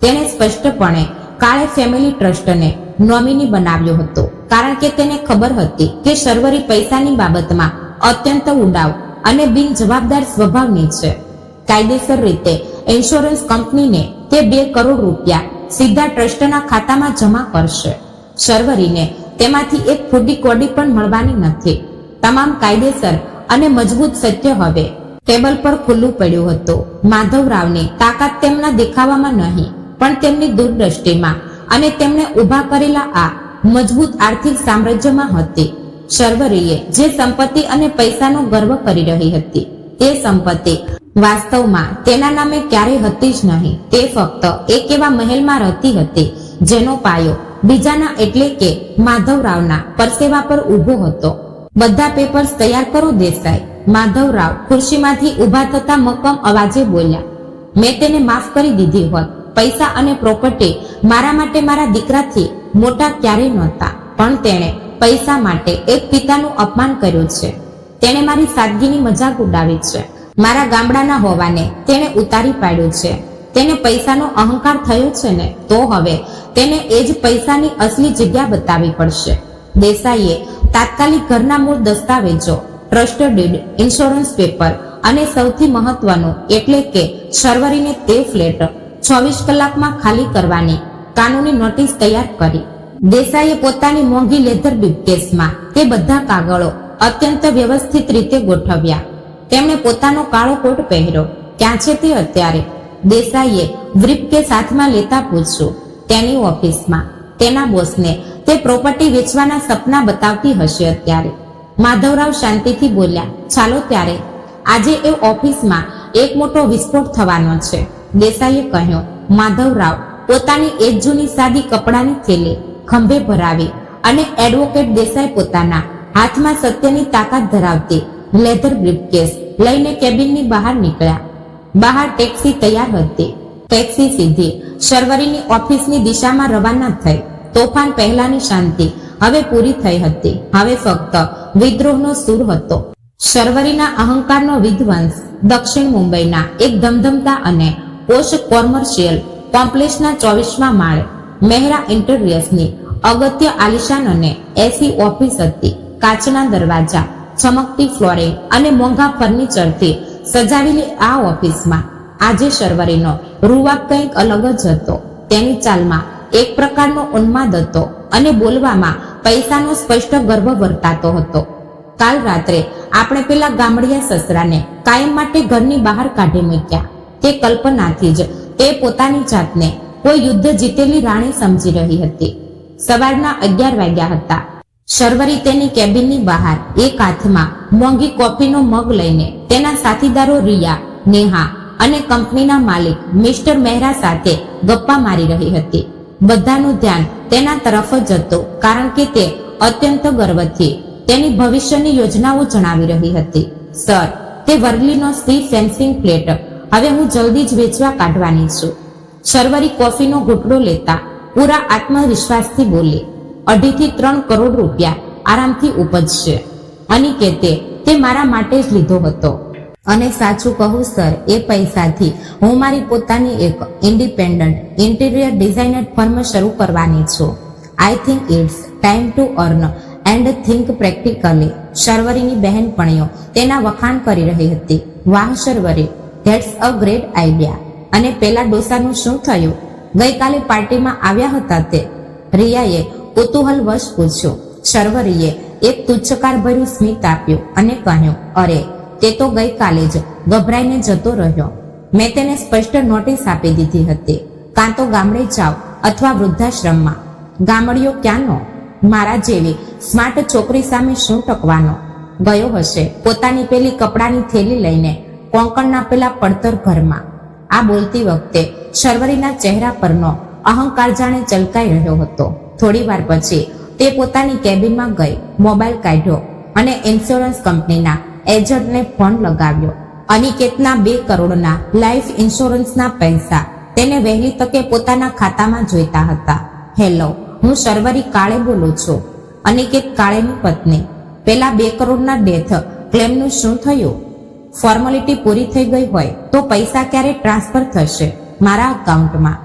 [SPEAKER 1] તેને સ્પષ્ટપણે કાળે ફેમિલી ટ્રસ્ટને નોમિની બનાવ્યો હતો, કારણ કે તેને ખબર હતી કે શર્વરી પૈસાની બાબતમાં અત્યંત ઉડાવ અને બિનજવાબદાર સ્વભાવની છે. કાયદેસર રીતે ઇન્સ્યોરન્સ કંપનીને તે 2 કરોડ રૂપિયા સીધા ટ્રસ્ટના ખાતામાં જમા કરશે. શર્વરીને તેમાંથી 1 ફૂટી કોડી પણ મળવાની નથી. તમામ કાયદેસર અને મજબૂત સત્ય હવે ટેબલ પર ખુલ્લું પડ્યું હતું. માધવરાવની તાકાત તેમના દેખાવામાં નહીં, પણ તેમની દૂરદ્રષ્ટિમાં અને તેમણે ઊભા કરેલા આ મજબૂત આર્થિક સામ્રાજ્યમાં હતી. શર્વરીએ જે સંપત્તિ અને પૈસાનો ગર્વ કરી રહી હતી, તે સંપત્તિ વાસ્તવમાં તેના નામે ક્યારેય હતી જ નહીં. તે ફક્ત એક એવા મહેલમાં રહેતી હતી જેનો પાયો બીજાના એટલે કે માધવરાવના પરસેવા પર ઊભો હતો. બધા પેપર્સ તૈયાર કરો દેસાઈ. માધવરાવ ખુરશીમાંથી ઊભા થતા મક્કમ અવાજે બોલ્યા. મેં તેને માફ કરી દીધી હોત. પૈસા અને પ્રોપર્ટી મારા માટે મારા દીકરાથી મોટા ક્યારેય નહોતા, પણ તેણે પૈસા માટે એક પિતાનું અપમાન કર્યું છે. તેણે મારી સાદગીની મજાક ઉડાવી છે. મારા ગામડાના હોવાને તેણે ઉતારી પાડ્યું છે. તેને પૈસાનો અહંકાર થયો છે ને, તો હવે તેને એ જ પૈસાની અસલી જગ્યા બતાવવી પડશે. દેસાઈએ તાત્કાલિક ઘરના મૂળ દસ્તાવેજો, ટ્રસ્ટ ડીડ, ઇન્સ્યોરન્સ પેપર અને સૌથી મહત્વનું એટલે કે શર્વરીને તે ફ્લેટ 24 કલાકમાં ખાલી કરવાની કાનૂની નોટિસ તૈયાર કરી. દેસાઈએ પોતાની મોંઘી લેધર બ્રીફકેસમાં તે બધા કાગળો અત્યંત વ્યવસ્થિત રીતે ગોઠવ્યા. તેમણે પોતાનો કાળો કોટ પહેર્યો. ક્યાં છે તે અત્યારે? દેસાઈએ બ્રીફકેસ હાથમાં લેતા પૂછ્યું. તેની ઓફિસમાં. તેના બોસને તે પ્રોપર્ટી વેચવાના સપના બતાવતી હશે અત્યારે. માધવરાવ શાંતિથી બોલ્યા. ચાલો ત્યારે. આજે એ ઓફિસમાં એક મોટો વિસ્ફોટ થવાનો છે, દેસાઈએ કહ્યું. માધવરાવ પોતાની એ જ જૂની સાદી કપડાની થેલી ખંભે ભરાવી અને એડવોકેટ દેસાઈ પોતાના હાથમાં સત્યની તાકાત ધરાવતી લેધર બ્રીફકેસ લઈને કેબિનની બહાર નીકળ્યા. બહાર ટેક્સી તૈયાર હતી. ટેક્સી સીધી શર્વરીની ઓફિસની દિશામાં રવાના થઈ. તોફાન પહેલાની શાંતિ હવે પૂરી થઈ હતી. હવે ફક્ત વિદ્રોહનો સૂર હતો. શર્વરીના અહંકારનો વિધ્વંસ દક્ષિણ મુંબઈના એક ધમધમતા અને પોશ કોમર્શિયલ કોમ્પ્લેક્સના 24મા માળે મહેરા ઇન્ટિરિયર્સની અગત્ય આલિશાન અને એસી ઓફિસ હતી. કાચના દરવાજા, ચમકતી ફ્લોરિંગ અને મોંઘા ફર્નિચરથી સજાવેલી આ ઓફિસમાં આજે શર્વરીનો રૂવાબ કંઈક અલગ જ હતો. તેની ચાલમાં એક પ્રકારનો ઉન્માદ હતો અને બોલવામાં પૈસાનો સ્પષ્ટ ગર્વ વર્તાતો હતો. કાલ રાત્રે આપણે પેલા ગામડિયા સસરાને કાયમ માટે ઘરની બહાર કાઢી મૂક્યા. તે કલ્પનાથી જ તે પોતાની જાતને કોઈ યુદ્ધ જીતેલી રાણી સમજી રહી હતી. સવારના 11 વાગ્યા હતા. શર્વરી તેની કેબિનની બહાર એક હાથમાં મોંઘી કોફીનો મગ લઈને તેના સાથીદારો રિયા, નેહા અને કંપનીના માલિક મિસ્ટર મહેરા સાથે ગપ્પા મારી રહી હતી. બધાનું ધ્યાન તેના તરફ જ હતું, કારણ કે તે અત્યંત ગર્વથી તેની ભવિષ્યની યોજનાઓ જણાવી રહી હતી. સર, તે વર્લીનો સી ફેન્સિંગ ફ્લેટ હવે હું જલ્દી જ વેચવા કાઢવાની છું. શર્વરી કોફીનો ઘૂંટડો લેતા પૂરા આત્મવિશ્વાસથી બોલી, 2.5 થી 3 કરોડ રૂપિયા આરામથી ઉપજશે. અનિકેતે તે મારા માટે જ લીધો હતો. અને સાચું કહું સર, એ પૈસાથી હું મારી પોતાની એક ઇન્ડિપેન્ડન્ટ ઇન્ટિરિયર ડિઝાઇનર ફર્મ શરૂ કરવાની છું. I think it's time to earn and think practically. શર્વરીની બહેનપણીઓ તેના વખાણ કરી રહી હતી. વાહ Sharvari, that's a great idea. અને પેલા ડોસાનું શું થયું? ગઈકાલે પાર્ટીમાં આવ્યા હતા તે? રિયાએ કુતૂહલવશ પૂછ્યું. શર્વરીએ એક તુચ્છકાર ભર્યું સ્મિત આપ્યું અને કહ્યું, અરે, તે તો ગઈકાલે જ ગભરાઈને જતો રહ્યો. મેં તેને સ્પષ્ટ નોટિસ આપી દીધી હતી, કાં તો ગામડે જાઓ અથવા વૃદ્ધાશ્રમમાં. ગામડીઓ ક્યાંનો? મારા જેવી સ્માર્ટ છોકરી સામે શું ટકવાનો? ગયો હશે પોતાની પેલી કપડાની થેલી લઈને કોંકણના પેલા પડતર ઘરમાં. આ બોલતી વખતે શર્વરીના ચહેરા પરનો અહંકાર જાણે ચલકાઈ રહ્યો હતો. થોડી વાર પછી તે પોતાની કેબિનમાં ગઈ, મોબાઈલ કાઢ્યો અને ઇન્સ્યોરન્સ કંપનીના એજન્ટને ફોન લગાવ્યો. અનિકેતના 2 કરોડના લાઈફ ઇન્સ્યોરન્સના પૈસા તેને વહેલી તકે પોતાના ખાતામાં જોઈતા હતા. હેલો, હું શર્વરી કાળે બોલું છું. અનિકેત કાળેની પત્ની. પેલા 2 કરોડના ડેથ ક્લેમનું શું થયું? ફોર્માલિટી પૂરી થઈ ગઈ હોય તો પૈસા ક્યારે ટ્રાન્સફર થશે મારા અકાઉન્ટમાં?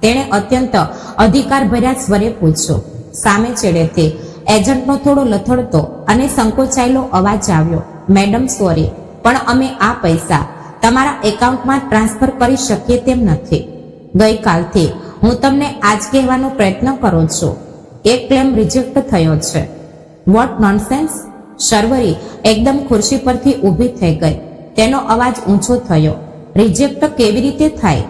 [SPEAKER 1] તેણે અત્યંત અધિકારભર્યા સ્વરે પૂછ્યું. સામે છેડેથી એજન્ટનો થોડો લથડતો અને સંકોચાયેલો અવાજ આવ્યો. મેડમ સોરી, પણ અમે આ પૈસા તમારા એકાઉન્ટમાં ટ્રાન્સફર કરી શકીએ તેમ નથી. ગઈકાલથી હું તમને આજ કહેવાનો પ્રયત્ન કરું છું. એક ક્લેમ રિજેક્ટ થયો છે. Vote nonsense? શર્વરી એકદમ ખુરશી પરથી ઊભી થઈ ગઈ. તેનો અવાજ ઊંચો થયો. રિજેક્ટ કેવી રીતે થાય?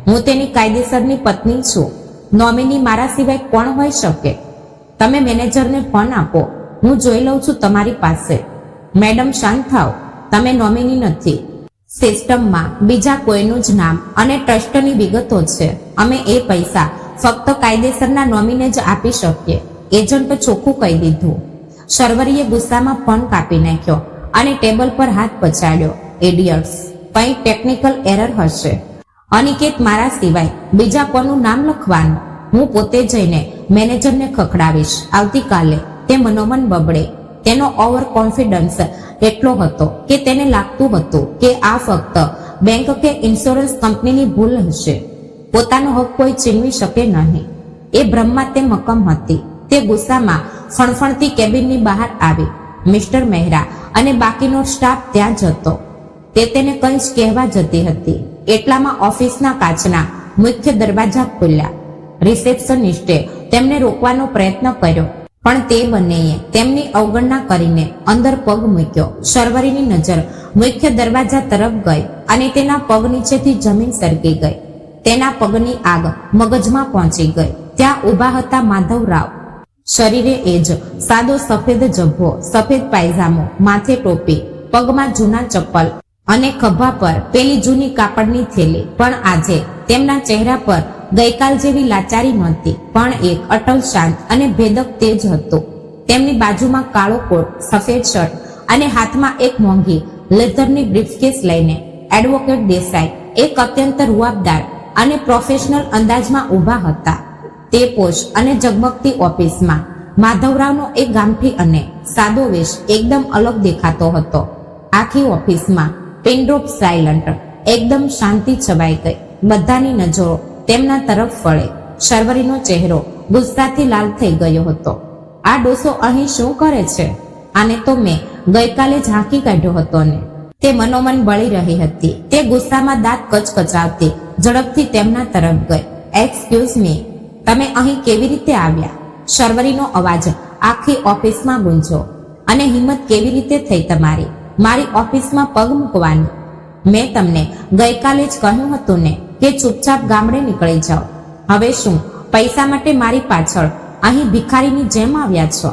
[SPEAKER 1] હું તેની કાયદેસરની પત્ની છું. નોમિની મારા સિવાય કોણ હોઈ શકે? તમે મેનેજરને ફોન આપો, હું જોઈ લઉં છું તમારી પાસે. મેડમ શાંત થાવ, તમે નોમિની નથી. સિસ્ટમમાં બીજા કોઈનું જ નામ અને ટ્રસ્ટની વિગતો છે. અમે એ પૈસા ફક્ત કાયદેસરના નોમિને જ આપી શકીએ. એજન્ટ ચોખ્ખું કહી દીધું. શર્વરીએ ગુસ્સામાં ફોન કાપી નાખ્યો અને ટેબલ પર હાથ પછાડ્યો. ઇડિયટ્સ, કંઈ ટેકનિકલ એરર હશે. અનિકેત મારા સિવાય બીજા કોનું નામ લખવાનું? હું પોતે જઈને મેનેજરને ખખડાવીશ આવતીકાલે. તે મનોમન બબડે. તેનો ઓવર કોન્ફિડન્સ એટલો હતો કે તેને લાગતું હતું કે આ ફક્ત બેંક કે ઇન્સ્યોરન્સ કંપનીની ભૂલ હશે. પોતાનો હક કોઈ છીનવી શકે નહીં. એ ભ્રમમાં તે મક્કમ હતી. તે ગુસ્સામાં ફણફણતી કેબિનની બહાર આવી. મિસ્ટર મહેરા અને બાકીનો સ્ટાફ ત્યાં જ હતો. તે તેને કંઈ જ કહેવા જતી હતી. એટલામાં ઓફિસના કાચના મુખ્ય દરવાજા ખુલ્યા. રિસેપ્શનિસ્ટે તેમને રોકવાનો પ્રયત્ન કર્યો, પણ તે બંનેએ તેમની અવગણના કરીને અંદર પગ મૂક્યો. શર્વરીની નજર મુખ્ય દરવાજા તરફ ગઈ અને તેના પગ નીચેથી જમીન સરકી ગઈ. તેના પગની આગ મગજમાં પહોંચી ગઈ. ત્યાં ઊભા હતા માધવરાવ. શરીરે એ જ સાદો સફેદ જભ્ભો, સફેદ પાયજામો, માથે ટોપી, પગમાં જૂના ચપ્પલ અને ખભા પર પેલી જૂની કાપડની થેલી. પણ આજે તેમના ચહેરા પર ગઈકાલ જેવી લાચારી નહોતી, પણ એક અટલ શાંત અને ભેદક તેજ હતું. તેમની બાજુમાં કાળો કોટ, સફેદ શર્ટ અને હાથમાં એક મોંઘી લેધરની બ્રીફકેસ લઈને એડવોકેટ દેસાઈ એક અત્યંત રૂઆબદાર અને પ્રોફેશનલ અંદાજમાં ઊભા હતા. તે પોશ અને ઝગમગતી ઓફિસમાં માધવરાવનો એક ગામઠી અને સાદો વેશ એકદમ અલગ દેખાતો હતો. આખી ઓફિસમાં પિનડ્રોપ સાયલન્ટ, એકદમ શાંતિ છવાઈ ગઈ. બધાની નજરો તેમના તરફ વળે. શર્વરીનો ચહેરો ગુસ્સાથી લાલ થઈ ગયો હતો. આ ડોસો અહીં શું કરે છે? આને તો મેં ગઈકાલે જ હાંકી કાઢ્યો હતો ને. તે મનોમન બળી રહી હતી. તે ગુસ્સામાં દાંત કચકચાવતી ઝડપથી તેમના તરફ ગઈ. એક્સક્યુઝ મી, તમે અહીં કેવી રીતે આવ્યા? શર્વરીનો અવાજ આખી ઓફિસમાં ગુંજ્યો. અને હિંમત કેવી રીતે થઈ તમારી મારી ઓફિસમાં પગ મૂકવાની? મેં તમને ગઈકાલે જ કહ્યું હતું ને કે ચૂપચાપ ગામડે નીકળી જાઓ. હવે શું પૈસા માટે મારી પાછળ અહીં ભિખારીની જેમ આવ્યા છો?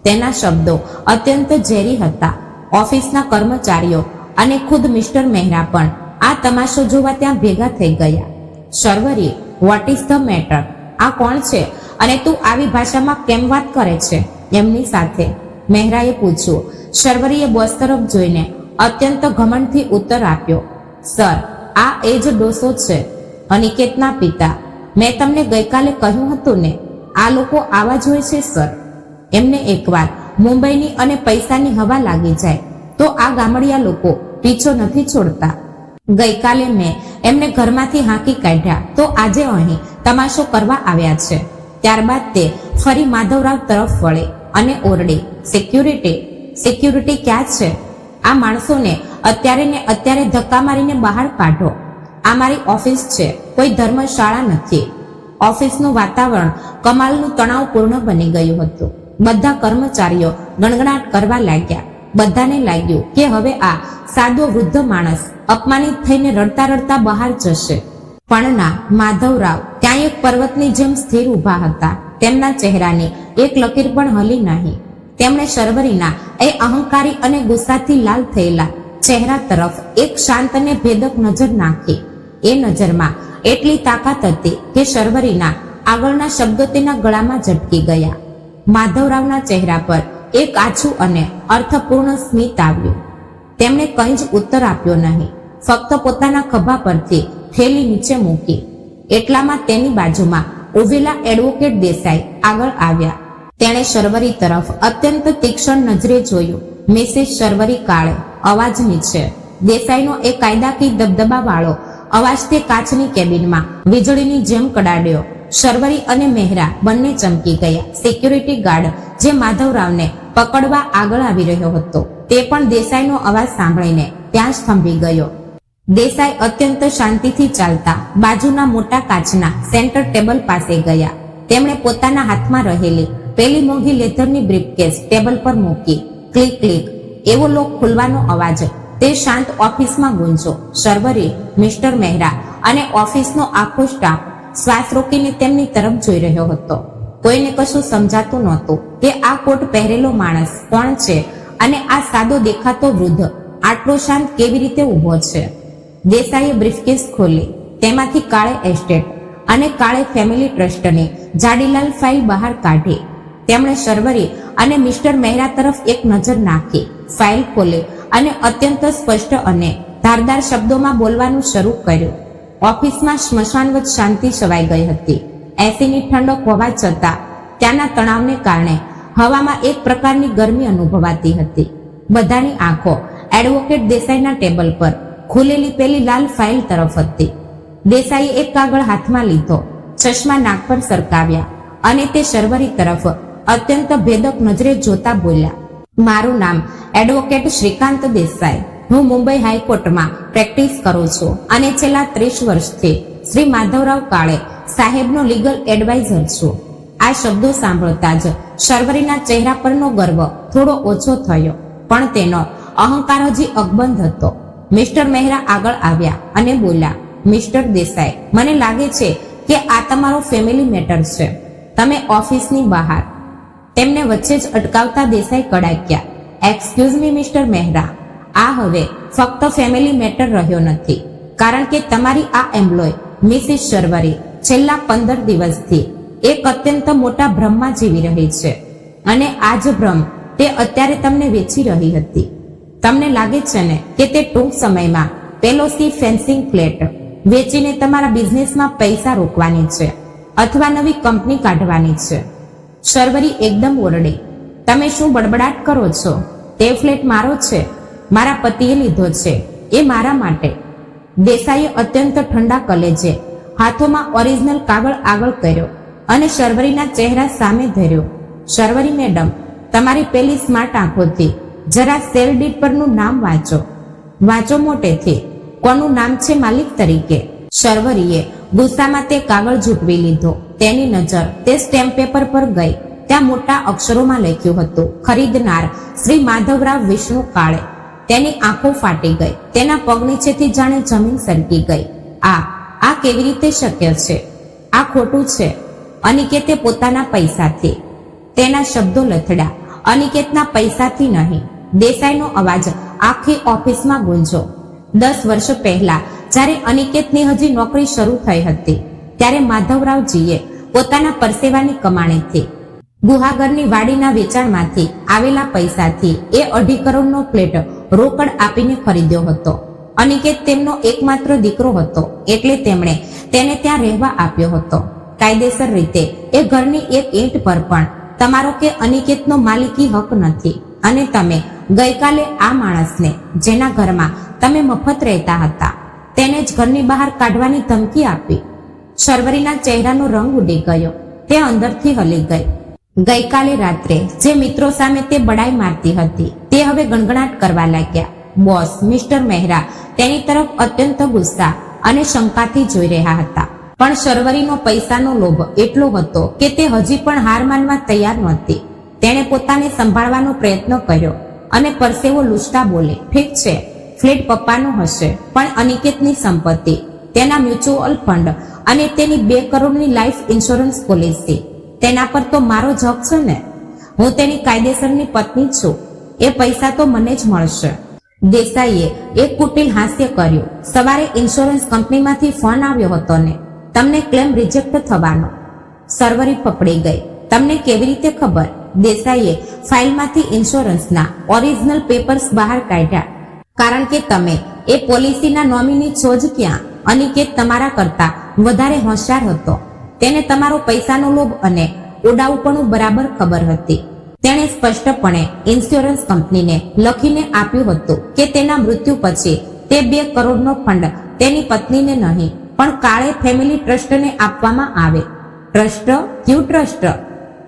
[SPEAKER 1] તેના શબ્દો અત્યંત ઝેરી હતા. ઓફિસના કર્મચારીઓ અને ખુદ મિસ્ટર મહેરા પણ આ તમાશો જોવા ત્યાં ભેગા થઈ ગયા. શર્વરી, વોટ ઇઝ ધ મેટર? આ કોણ છે અને તું આવી ભાષામાં કેમ વાત કરે છે એમની સાથે? મહેરાએ પૂછ્યું. શર્વરીએ બોસ તરફ જોઈને અત્યંત ઘમંડથી ઉત્તર આપ્યો, સર, આ એ જ ડોસો છે, અનિકેતના પિતા. મેં તમને ગઈકાલે કહ્યું હતું ને, આ લોકો આવા જ હોય છે સર. એમને એકવાર મુંબઈની અને પૈસાની હવા લાગી જાય તો આ ગામડિયા લોકો પીછો નથી છોડતા. ગઈકાલે મેં એમને ઘરમાંથી હાંકી કાઢ્યા તો આજે અહીં તમાશો કરવા આવ્યા છે. ત્યારબાદ તે ફરી માધવરાવ તરફ વળે અને ઓરડે, સિક્યુરિટી, સિક્યુરિટી ક્યાં છે? આ માણસોને અત્યારે ને અત્યારે ધક્કા મારીને બહાર કાઢો. આ મારી ઓફિસ છે, કોઈ ધર્મશાળા નથી. ઓફિસનું વાતાવરણ કમાલનું તણાવપૂર્ણ બની ગયું હતું. બધા કર્મચારીઓ ગણગણાટ કરવા લાગ્યા. બધાને લાગ્યું કે હવે આ સાદો વૃદ્ધ માણસ અપમાનિત થઈને રડતા રડતા બહાર જશે. પણ ના, માધવરાવ ત્યાં એક પર્વતની જેમ સ્થિર ઊભા હતા. તેમના ચહેરાની એક લકીર પણ હલી નહીં. તેમણે શર્વરીના એ અહંકારી અને ગુસ્સાથી લાલ થયેલા ચહેરા તરફ એક શાંત અને ભેદક નજર નાખી. એ નજરમાં એટલી તાકાત હતી કે શર્વરીના આગળના શબ્દો તેના ગળામાં ઝટકી ગયા. માધવરાવના ચહેરા પર એક આછું અને અર્થપૂર્ણ સ્મિત આવ્યું. તેમણે કંઈ જ ઉત્તર આપ્યો નહીં, ફક્ત પોતાના ખભા પરથી થેલી નીચે મૂકી. એટલામાં તેની બાજુમાં ઉભેલા એડવોકેટ દેસાઈ આગળ આવ્યા. તેણે શર્વરી તરફ અત્યંત તીક્ષ્ણ નજરે જોયું. મિસિસ શર્વરી કાળે, અવાજ નીચે. દેસાઈનો એ કાયદાકીય દબદબા વાળો અવાજ તે કાચની કેબિનમાં વીજળીની જેમ કડાડ્યો. શર્વરી અને મહેરા બંને ચમકી ગયા. સિક્યુરિટી ગાર્ડ જે માધવરાવને પકડવા આગળ આવી રહ્યો હતો તે પણ દેસાઈનો અવાજ સાંભળીને ત્યાં જ થંભી ગયો. દેસાઈ અત્યંત શાંતિથી ચાલતા બાજુના મોટા કાચના સેન્ટર ટેબલ પાસે ગયા. તેમણે પોતાના હાથમાં રહેલી પેલી મોંઘી લેધરની બ્રીફકેસ ટેબલ પર મૂકી. ક્લિક ક્લિક એવો લોક ખુલવાનો અવાજ તે શાંત ઓફિસમાં ગુંજો. શર્વરી, મિસ્ટર મહેરા અને ઓફિસનો આખો સ્ટાફ શ્વાસ રોકીને તેમની તરફ જોઈ રહ્યો હતો. કોઈને કશું સમજાતું નહોતું કે આ કોટ પહેરેલો માણસ કોણ છે અને આ સાદો દેખાતો વૃદ્ધ આટલો શાંત કેવી રીતે ઊભો છે. દેસાઈએ બ્રીફકેસ ખોલી. તેમાંથી કાળે એસ્ટેટ અને કાળે ફેમિલી ટ્રસ્ટની જાડીલાલ ફાઇલ બહાર કાઢી. તેમણે શર્વરી અને મિસ્ટર મહેરા તરફ એક નજર નાખી. ફાઇલ ખોલી અને અત્યંત સ્પષ્ટ અને ધારદાર શબ્દોમાં બોલવાનું શરૂ કર્યું. ઓફિસમાં સ્મશાનવત શાંતિ છવાઈ ગઈ હતી. એસીની ઠંડક હોવા છતાં ત્યાંના તણાવને કારણે હવામાં એક પ્રકારની ગરમી અનુભવાતી હતી. બધાની આંખો એડવોકેટ દેસાઈના ટેબલ પર ખુલેલી પેલી લાલ ફાઇલ તરફ હતી. દેસાઈએ એક કાગળ હાથમાં લીધો, ચશ્મા નાક પર સરકાવ્યા અને તે શર્વરી તરફ અત્યંત ભેદક નજરે જોતા બોલ્યા, મારું નામ એડવોકેટ શ્રીકાંત દેસાઈ. હું મુંબઈ હાઈકોર્ટમાં પ્રેક્ટિસ કરું છું અને છેલ્લા 30 વર્ષથી શ્રી માધવરાવ કાળે સાહેબનો લીગલ એડવાઇઝર છું. આ શબ્દો સાંભળતા જ શર્વરીના ચહેરા પરનો ગર્વ થોડો ઓછો થયો, પણ તેનો અહંકાર હજી અકબંધ હતો. મિસ્ટર મહેરા આગળ આવ્યા અને બોલ્યા, મિસ્ટર દેસાઈ, મને લાગે છે કે આ તમારો ફેમિલી મેટર છે. તમે ઓફિસની બહાર. તેમને વચ્ચે જ અટકાવતા દેસાઈ કડાક્યા, એક્સક્યુઝ મી મિસ્ટર મહેરા, આ હવે ફક્ત ફેમિલી મેટર રહ્યો નથી, કારણ કે તમારી આ એમ્પ્લોય મિસિસ શર્વરી છેલ્લા 15 દિવસથી એક અત્યંત મોટા ભ્રમમાં જીવી રહી છે અને આ જ ભ્રમ તે અત્યારે તમને વેચી રહી હતી. તમને લાગે છે ને કે તે ટૂંક સમયમાં પેલો સી ફેન્સિંગ ફ્લેટ વેચીને તમારા બિઝનેસમાં પૈસા રોકવાની છે અથવા નવી કંપની કાઢવાની છે. શર્વરી એકદમ ઓરડી, તમે શું બડબડાટ કરો છો? તે ફ્લેટ મારો છે, મારા પતિએ લીધો છે, એ મારા માટે. દેસાઈએ અત્યંત ઠંડા કલેજે હાથોમાં ઓરિજિનલ કાગળ આગળ કર્યો અને શર્વરીના ચહેરા સામે ધર્યો. શર્વરી મેડમ, તમારી પેલી સ્માર્ટ આંખોથી જરા સેલ ડીડ પરનું નામ વાંચો. વાંચો મોટેથી. કોનું નામ છે માલિક તરીકે? શર્વરીએ ગુસ્સામાં તે કાગળ ઝૂંટવી લીધો. તેની નજર તે સ્ટેમ્પ પેપર પર ગઈ. ત્યાં મોટા અક્ષરોમાં લખ્યું હતું, ખરીદનાર શ્રી માધવરાવ વિષ્ણુ કાળે. તેની આંખો ફાટી ગઈ. તેના પગ નીચેથી જાણે જમીન સરકી ગઈ. આ કેવી રીતે શક્ય છે? આ ખોટું છે. અનિકેતે પોતાના પૈસાથી. તેના શબ્દો લથડ્યા, અનિકેતના પૈસાથી નહીં. દેસાઈનો અવાજ આખી ઓફિસમાં ગુંજો. 10 વર્ષ પહેલા જ્યારે અનિકેતની હજી નોકરી શરૂ થઈ હતી ત્યારે માધવરાવજીએ પોતાના પરસેવાની કમાણીથી. ગુહાગરની વાડીના વેચાણમાંથી આવેલા પૈસાથી એ 2.5 કરોડનો ફ્લેટ રોકડ આપીને ખરીદ્યો હતો. અનિકેત તેમનો એકમાત્ર દીકરો હતો, એટલે તેમણે તેને ત્યાં રહેવા આપ્યો હતો. કાયદેસર રીતે એ ઘરની એક ઈંટ પર પણ તમારો કે અનિકેતનો માલિકી હક નથી. અને તમે ગઈકાલે આ માણસને, જેના ઘરમાં તમે મફત રહેતા હતા, તેને જ ઘરની બહાર કાઢવાની ધમકી આપી. શર્વરીના ચહેરાનો રંગ ઉડી ગયો. તે અંદરથી હલી ગઈ. ગઈકાલે રાત્રે જે મિત્રો સામે તે બડાઈ મારતી હતી, તે હવે ગણગણાટ કરવા લાગ્યા. બોસ મિસ્ટર મહેરા તેની તરફ અત્યંત ગુસ્સા અને શંકાથી જોઈ રહ્યા હતા. પણ શર્વરીનો પૈસાનો લોભ એટલો હતો કે તે હજી પણ હાર માનવા તૈયાર નહોતી. તેણે પોતાને સંભાળવાનો પ્રયત્ન કર્યો અને પરસેવો લૂછતા બોલે, ઠીક છે, ફ્લેટ પપ્પાનો હશે, પણ અનિકેતની સંપત્તિ, તેના મ્યુચ્યુઅલ ફંડ અને તેની 2 કરોડની લાઈફ ઇન્સ્યોરન્સ પોલિસી, તેના પર તો મારો જ હક છે ને. હું તેની કાયદેસરની પત્ની છું. એ પૈસા તો મને જ મળશે. દેસાઈએ એક કુટિલ હાસ્ય કર્યું. સવારે ઇન્સ્યોરન્સ કંપનીમાંથી ફોન આવ્યો હતો ને, તમને ક્લેમ રિજેક્ટ થવાનો. સર્વરી ફફડી ગઈ. તમને કેવી રીતે ખબર? દેસાઈએ ફાઇલમાંથી ઇન્સ્યોરન્સના ઓરિજિનલ પેપર્સ બહાર કાઢ્યા. કારણ કે તમે એ પોલિસીના નોમિની છો જ ક્યાં. અનિકેત તમારા કરતા વધારે હોશિયાર હતો. તેને તમારો પૈસાનો લોભ અને ઉડાઉપણું બરાબર ખબર હતી. તેણે સ્પષ્ટપણે ઇન્સ્યોરન્સ કંપનીને લખીને આપ્યું હતું કે તેના મૃત્યુ પછી તે 2 કરોડનો ફંડ તેની પત્નીને નહીં, પણ કાળે ફેમિલી ટ્રસ્ટને આપવામાં આવે. ટ્રસ્ટ? ક્યુ ટ્રસ્ટ?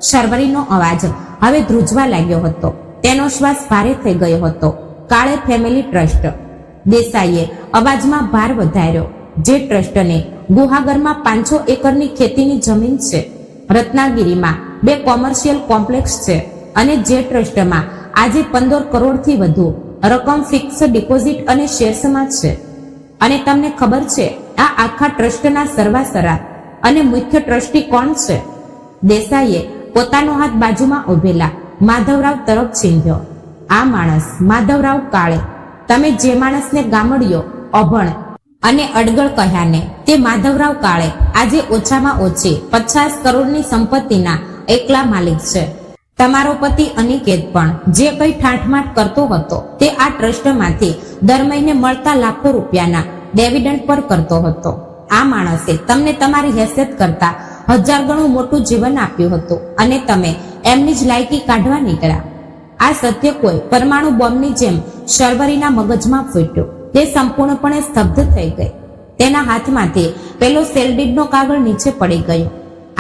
[SPEAKER 1] શર્વરીનો અવાજ હવે ધ્રુજવા લાગ્યો હતો. તેનો શ્વાસ ભારે થઈ ગયો હતો. કાળે ફેમિલી ટ્રસ્ટ. દેસાઈએ અવાજમાં ભાર વધાર્યો. જે ટ્રસ્ટને ગુહાગરમાં 500 એકરની ખેતીની જમીન છે, રત્નાગીરીમાં 2 કોમર્શિયલ કોમ્પ્લેક્સ છે, અને જે ટ્રસ્ટમાં આજે 15 કરોડથી વધુ રકમ ફિક્સ ડિપોઝિટ અને શેર્સમાં છે. અને તમને ખબર છે આ આખા ટ્રસ્ટના સર્વાસરા અને મુખ્ય ટ્રસ્ટી કોણ છે? દેસાઈએ પોતાનો હાથ બાજુમાં ઉભેલા માધવરાવ તરફ ચીંધ્યો. આ માણસ માધવરાવ કાળે. તમે જે માણસને ગામડિયો, અભણ અને અડગળ કહ્યાને, તે માધવરાવ કાળે આજે ઓછામાં ઓછી 50 કરોડની સંપત્તિના એકલા માલિક છે. તમારો પતિ અનિકેત પણ જે કંઈ ઠાઠમાઠ કરતો હતો તે આ ટ્રસ્ટમાંથી દર મહિને મળતા લાખો રૂપિયાના ડિવિડન્ડ પર કરતો હતો. આ માણસે તમને તમારી હેસિયત કરતા 1000 ગણું મોટું જીવન આપ્યું હતું, અને તમે એમની જ લાયકી કાઢવા નીકળ્યા. આ સત્ય કોઈ પરમાણુ બોમ્બની જેમ શર્વરીના મગજમાં ફૂટ્યું. તે સંપૂર્ણપણે સ્તબ્ધ થઈ ગઈ. તેના હાથમાંથી પેલો સેલડીડનો કાગળ નીચે પડી ગયો.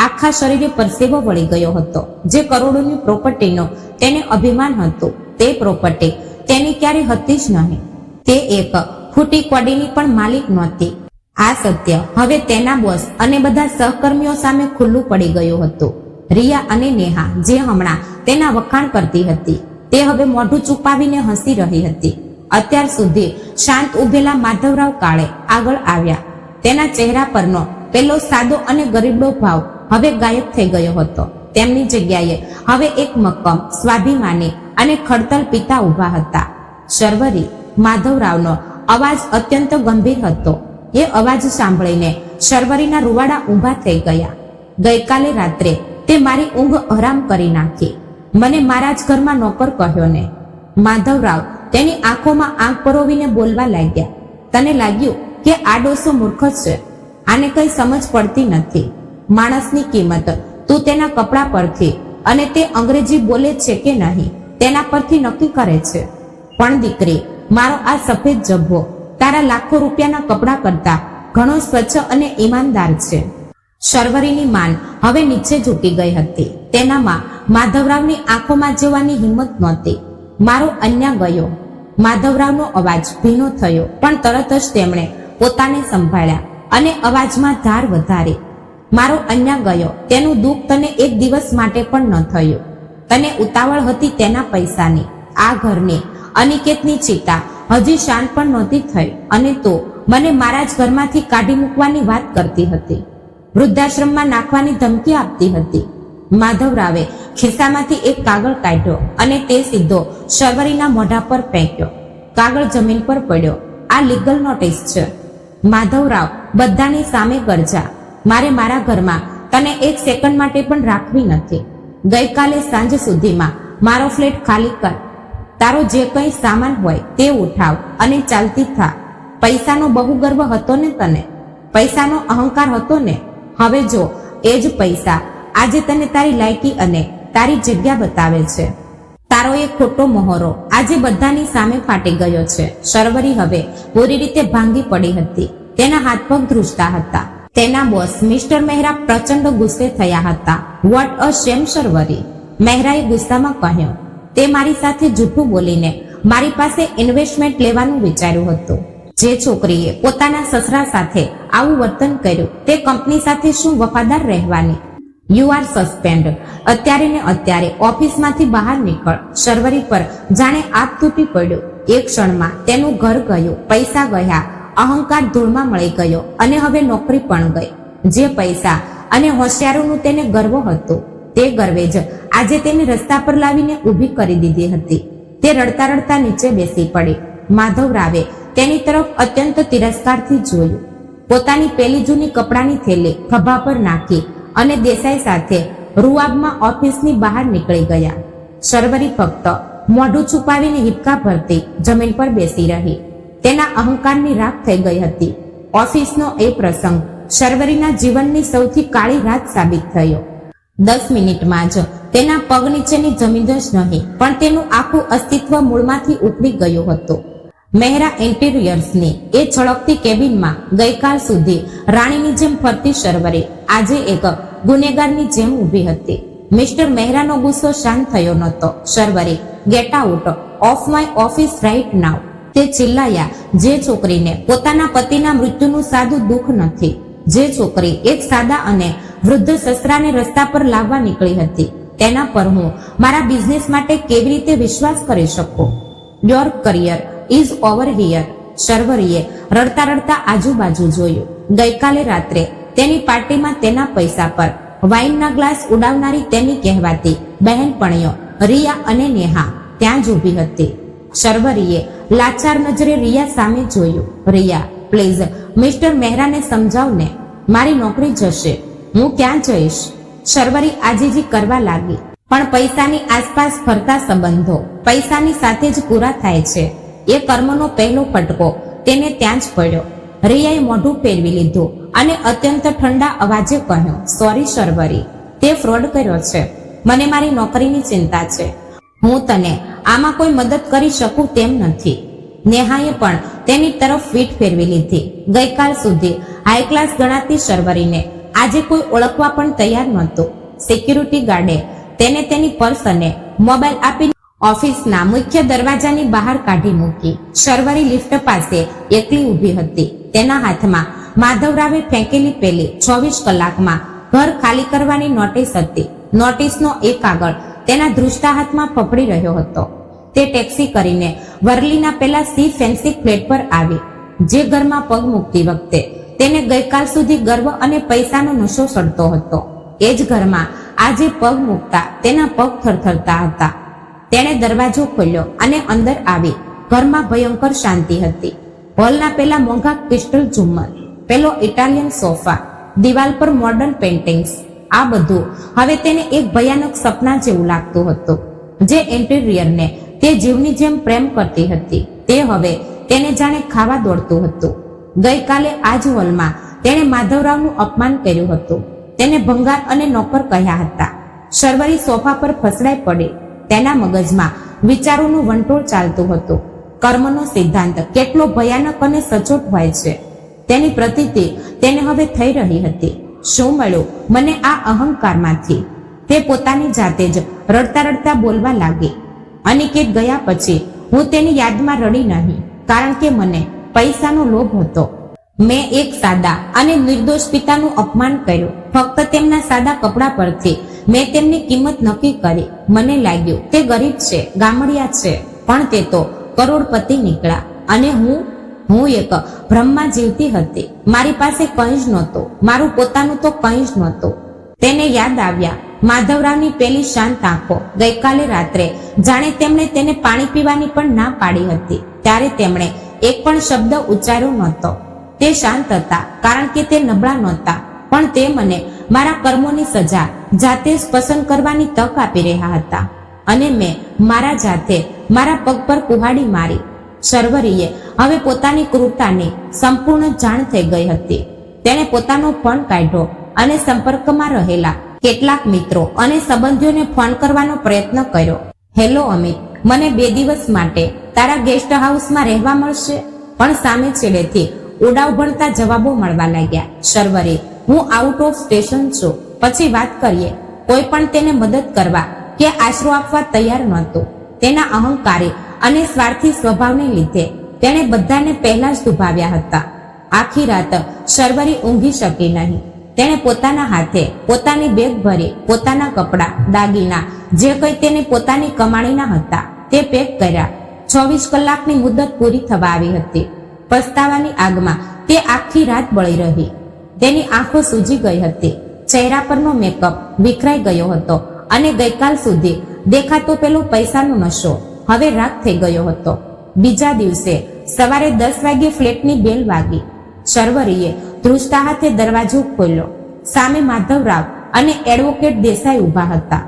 [SPEAKER 1] આખા શરીરે પરસેવો વળી ગયો હતો. જે કરોડોની પ્રોપર્ટીનો તેને અભિમાન હતું, તે પ્રોપર્ટી તેની ક્યારે હતી જ નહીં. તે એક ફૂટી કડીની પણ માલિક નહોતી. આ સત્ય હવે તેના બોસ અને બધા સહકર્મીઓ સામે ખુલ્લું પડી ગયું હતું. રિયા અને નેહા, જે હમણાં તેના વખાણ કરતી હતી, તે હવે મોઢું છુપાવીને હસી રહી હતી. અત્યાર સુધી શાંત ઉભેલા માધવરાવ કાળે આગળ આવ્યા. તેના ચહેરા પરનો પેલો સાદો અને ગરીબડો ભાવ હવે ગાયબ થઈ ગયો હતો. તેમની જગ્યાએ હવે એક મક્કમ, સ્વાભિમાની અને ખડતલ પિતા ઊભા હતા. શર્વરી. માધવરાવનો અવાજ અત્યંત ગંભીર હતો. એ અવાજ સાંભળીને શર્વરીના રૂવાડા ઊભા થઈ ગયા. ગઈકાલે રાત્રે તે મારી ઊંઘ હરામ કરી નાખી. મને મારા જ ઘરમાં નોકર કહ્યો ને. માધવરાવ તેની આંખોમાં આંખ પરોવીને બોલવા લાગ્યા. તને લાગ્યું કે આ ડોસો મૂર્ખ છે, આને કઈ સમજ પડતી નથી. માણસની કિંમત તું તેના કપડા પરથી અને તે અંગ્રેજી બોલે છે કે નહીં તેના પરથી નક્કી કરે છે. પણ દીકરી, મારો આ સફેદ જબ્બો તારા લાખો રૂપિયાના કપડા કરતા ઘણો સ્વચ્છ અને ઈમાનદાર છે. શર્વરીની માન હવે નીચે ઝૂકી ગઈ હતી. તેનામાં માધવરાવની આંખોમાં જોવાની હિંમત નહોતી. મારો અન્યાય ગયો. માધવરાવનો અવાજ ભીનો થયો, પણ તરત જ તેમણે પોતાને સંભાળ્યા અને અવાજમાં ધાર વધારી. મારો અન્યાય ગયો. તેનું દુઃખ તને એક દિવસ માટે પણ ન થયું. તને ઉતાવળ હતી તેના પૈસાની, આ ઘરની, અનિકેતની ચિંતા હજી શાંત પણ નહોતી થઈ, અને તું મને મારા જ ઘરમાંથી કાઢી મૂકવાની વાત કરતી હતી. વૃદ્ધાશ્રમમાં નાખવાની ધમકી આપતી હતી. માધવરાવે ખિસ્સામાંથી એક કાગળ કાઢ્યો અને તે સીધો શર્વરીના મોઢા પર ફેંક્યો. કાગળ જમીન પર પડ્યો. આ લીગલ નોટિસ છે. માધવરાવ બધાની સામે ગરજા. મારે મારા ઘરમાં તને એક સેકન્ડ માટે પણ રાખવી નથી. ગઈકાલે સાંજ સુધીમાં મારો ફ્લેટ ખાલી કર. તારો જે કંઈ સામાન હોય તે ઉઠાવ અને ચાલતી થા. પૈસાનો બહુ ગર્વ હતો ને તને, પૈસાનો અહંકાર હતો ને. હવે જો એ જ પૈસા આજે તને તારી લાયકી અને તારી જગ્યા બતાવે છે. તારો એક ખોટો મોહરો આજે બધાની સામે ફાટી ગયો છે. શર્વરી હવે પૂરી રીતે ભાંગી પડી હતી. તેના હાથ પગ ધ્રુજતા હતા. તેના બોસ મિસ્ટર મહેરા પ્રચંડ ગુસ્સે થયા હતા. વોટ અ શેમ શર્વરી, મહેરાએ ગુસ્સામાં કહ્યું. તે મારી સાથે જૂઠું બોલીને મારી પાસે ઇન્વેસ્ટમેન્ટ લેવાનું વિચાર્યું હતું. જે છોકરીએ પોતાના સસરા સાથે આવું વર્તન કર્યું તે કંપની સાથે શું વફાદાર રહેવાની? You are suspend. અત્યારે ને અત્યારે ઓફિસમાંથી બહાર નીકળ. શર્વરી પર જાણે આગ તૂટી પડ્યો. એક ક્ષણમાં તેનું ઘર ગયું, પૈસા ગયા, અહંકાર ધૂળમાં મળી ગયો અને હવે નોકરી પણ ગઈ. જે પૈસા અને હોશિયારોનું તેને ગર્વ હતું તે ગર્વે જ આજે તેને રસ્તા પર લાવીને ઊભી કરી દીધી હતી. તે રડતા રડતા નીચે બેસી પડી. માધવ રાવે તેની તરફ અત્યંત તિરસ્કારથી જોયું. પોતાની પેલી જૂની કપડાની થેલી ખભા પર નાખી અને દેસાઈ સાથે રૂઆબમાં ઓફિસની બહાર નીકળી ગયા. શર્વરી ફક્ત મોઢું છુપાવીને હિપકા ભરતી જમીન પર બેસી રહી. તેના અહંકારની રાખ થઈ ગઈ હતી. ઓફિસનો એ પ્રસંગ શર્વરીના જીવનની સૌથી કાળી રાત સાબિત થયો. 10 મિનિટમાં જ તેના પગ નીચેની જમીન જ નહીં પણ તેનું આખું અસ્તિત્વ મૂળમાંથી ઉપડી ગયું હતું. મહેરા ઇન્ટિરિયર્સની એ છળકતી કેબિનમાં ગઈકાલ સુધી રાણીની જેમ ફરતી શર્વરી આજે એક ગુનેગારની જેમ ઊભી હતી. મિસ્ટર મહેરાનો ગુસ્સો શાંત થયો નહોતો. Sharvari, get out of my office right now. તે ચિલ્લાયા. જે છોકરીને પોતાના પતિના મૃત્યુનું સાદું દુઃખ નથી, જે છોકરી એક સાદા અને વૃદ્ધ સસરાને રસ્તા પર લાવવા નીકળી હતી, તેના પર હું મારા બિઝનેસ માટે કેવી રીતે વિશ્વાસ કરી શકું? Your career is over here. શર્વરીએ રડતા રડતા આજુબાજુ જોયું. ગઈકાલે રાત્રે તેની પાર્ટીમાં તેના પૈસા પર વાઇનના ગ્લાસ ઉડાવનારી તેની કહેવાતી બહેનપણીઓ રિયા અને નેહા ત્યાં જ ઊભી હતી. શર્વરીએ લાચાર નજરે રિયા સામે જોયું. રિયા, પ્લીઝ મિસ્ટર મહેરાને સમજાવને. મારી નોકરી જશે, હું ક્યાં જઈશ? શર્વરી આજીજી કરવા લાગી. પણ પૈસાની આસપાસ ફરતા સંબંધો પૈસાની સાથે જ પૂરા થાય છે. એ કર્મનો પહેલો ફટકો તેને ત્યાં જ પડ્યો. રિયાએ મોઢું ફેરવી લીધું અને અત્યંત ઠંડા અવાજે કહ્યું, સોરી શર્વરી, તે ફ્રોડ કર્યો છે. મને મારી નોકરીની ચિંતા છે. હું તને આમાં કોઈ મદદ કરી શકું તેમ નથી. નેહાએ પણ તેની તરફ પીઠ ફેરવી લીધી. ગઈકાલ સુધી હાઈ ક્લાસ ગણાતી શર્વરીને આજે કોઈ ઓળખવા પણ તૈયાર નહોતું. સિક્યુરિટી ગાર્ડે તેને તેની પર્સ અને મોબાઈલ આપી ઓફિસના મુખ્ય દરવાજાની બહાર કાઢી મૂકી. શર્વરી લિફ્ટ પાસે એકલી ઊભી હતી. તેના હાથમાં માધવ રાવે ફેંકેલી પેલી 24 કલાકમાં ઘર ખાલી કરવાની નોટિસ હતી. નોટિસનો એક કાગળ તેના ધ્રુજતા હાથમાં ફફડી રહ્યો હતો. તે ટેક્સી કરીને વર્લીના પેલા સી ફેન્સી ફ્લેટ પર આવી. જે ઘરમાં પગ મૂકતી વખતે તેને ગઈકાલ સુધી ગર્વ અને પૈસાનો નશો ચડતો હતો, એ જ ઘરમાં આજે પગ મૂકતા તેના પગ થરથરતા હતા. તેણે દરવાજો ખોલ્યો અને અંદર આવી. ઘરમાં ભયંકર શાંતિ હતી. હોલના પેલા મોંઘા ક્રિસ્ટલ ઝુમ્મર, પેલો ઇટાલિયન સોફા, દિવાલ પર મોડર્ન પેઇન્ટિંગ્સ, આ બધું હવે તેને એક ભયાનક સપના જેવું લાગતું હતું. જે ઇન્ટિરિયરને તે જીવની જેમ પ્રેમ કરતી હતી તે હવે તેને જાણે ખાવા દોડતું હતું. ગઈકાલે આ જ હોલમાં તેણે માધવરાવનું અપમાન કર્યું હતું. તેને ભંગાર અને નોકર કહ્યા હતા. શર્વરી સોફા પર ફસડાઈ પડી. તેના મગજમાં વિચારોનું વંટોળ ચાલતું હતું. કર્મનો સિદ્ધાંત કેટલો ભયાનક અને સચોટ હોય છે તેની પ્રતીતિ તેને હવે થઈ રહી હતી. શું મળ્યું મને આ અહંકારમાંથી? તે પોતાની જાતે જ રડતા રડતા બોલવા લાગી. અનિકેત ગયા પછી હું તેની યાદમાં રડી નહીં, કારણ કે મને પૈસાનો લોભ હતો. મેં એક સાદા અને નિર્દોષ પિતાનું અપમાન કર્યું. ફક્ત તેમના સાદા કપડા પરથી મેં તેમની કિંમત નક્કી કરી. મને લાગ્યું તે ગરીબ છે, ગામડિયા છે, પણ તે તો કરોડપતિ નીકળ્યા. અને હું એક ભ્રમમાં જીવતી હતી. મારી પાસે કંઈ જ નહોતું. મારું પોતાનું તો કંઈ જ નહોતું. તેને યાદ આવ્યા માધવરાવની પેલી શાંત આંખો. ગઈકાલે રાત્રે જાણે તેમણે તેને પાણી પીવાની પણ ના પાડી હતી. ત્યારે તેમણે એક પણ શબ્દ ઉચ્ચાર્યો નહોતો. તે શાંત હતા કારણ કે તે નબળા નહોતા, પણ તે મને મારા કર્મોની સજા જાતે જ પસંદ કરવાની તક આપી રહ્યા હતા અને મેં મારા જાતે મારા પગ પર કુહાડી મારી. શર્વરીએ હવે પોતાની ક્રૂરતાની સંપૂર્ણ જાણ થઈ ગઈ હતી. તેણે પોતાનો ફોન કાઢ્યો અને સંપર્કમાં રહેલા કેટલાક મિત્રો અને સંબંધીઓને ફોન કરવાનો પ્રયત્ન કર્યો. હેલો અમિત, મને 2 દિવસ માટે તારા ગેસ્ટ હાઉસમાં રહેવા મળશે? પણ સામે છેડેથી ઉડાવ ભણતા જવાબો મળવા લાગ્યા. શર્વરી, હું આઉટ ઓફ સ્ટેશન છું, પછી વાત કરીએ. કોઈ પણ તેને મદદ કરવા કે આશરો આપવા તૈયાર નહોતું. તેના અહંકારી અને સ્વાર્થી સ્વભાવને લીધે તેણે બધાને પહેલા જ દુભાવ્યા હતા. આખી રાત શર્વરી ઊંઘી શકી નહીં. તેણે પોતાના હાથે પોતાની બેગ ભરી પોતાના કપડાં, દાગીના, જે કંઈ તેને પોતાની કમાણીના હતા તે પેક કર્યા. 24 કલાકની મુદત પૂરી થવા આવી હતી. પસ્તાવાની આગમાં તે આખી રાત બળી રહી. તેની આંખો સૂજી ગઈ હતી. ચહેરા પરનો મેકઅપ વિખરાઈ ગયો હતો અને ગઈકાલ સુધી દેખાતો પેલો પૈસાનો નશો હવે રાખ થઈ ગયો હતો. બીજા દિવસે સવારે 10 વાગ્યે ફ્લેટની બેલ વાગી. શર્વરીએ ધ્રુજતા હાથે દરવાજો ખોલ્યો. સામે માધવરાવ અને એડવોકેટ દેસાઈ ઊભા હતા.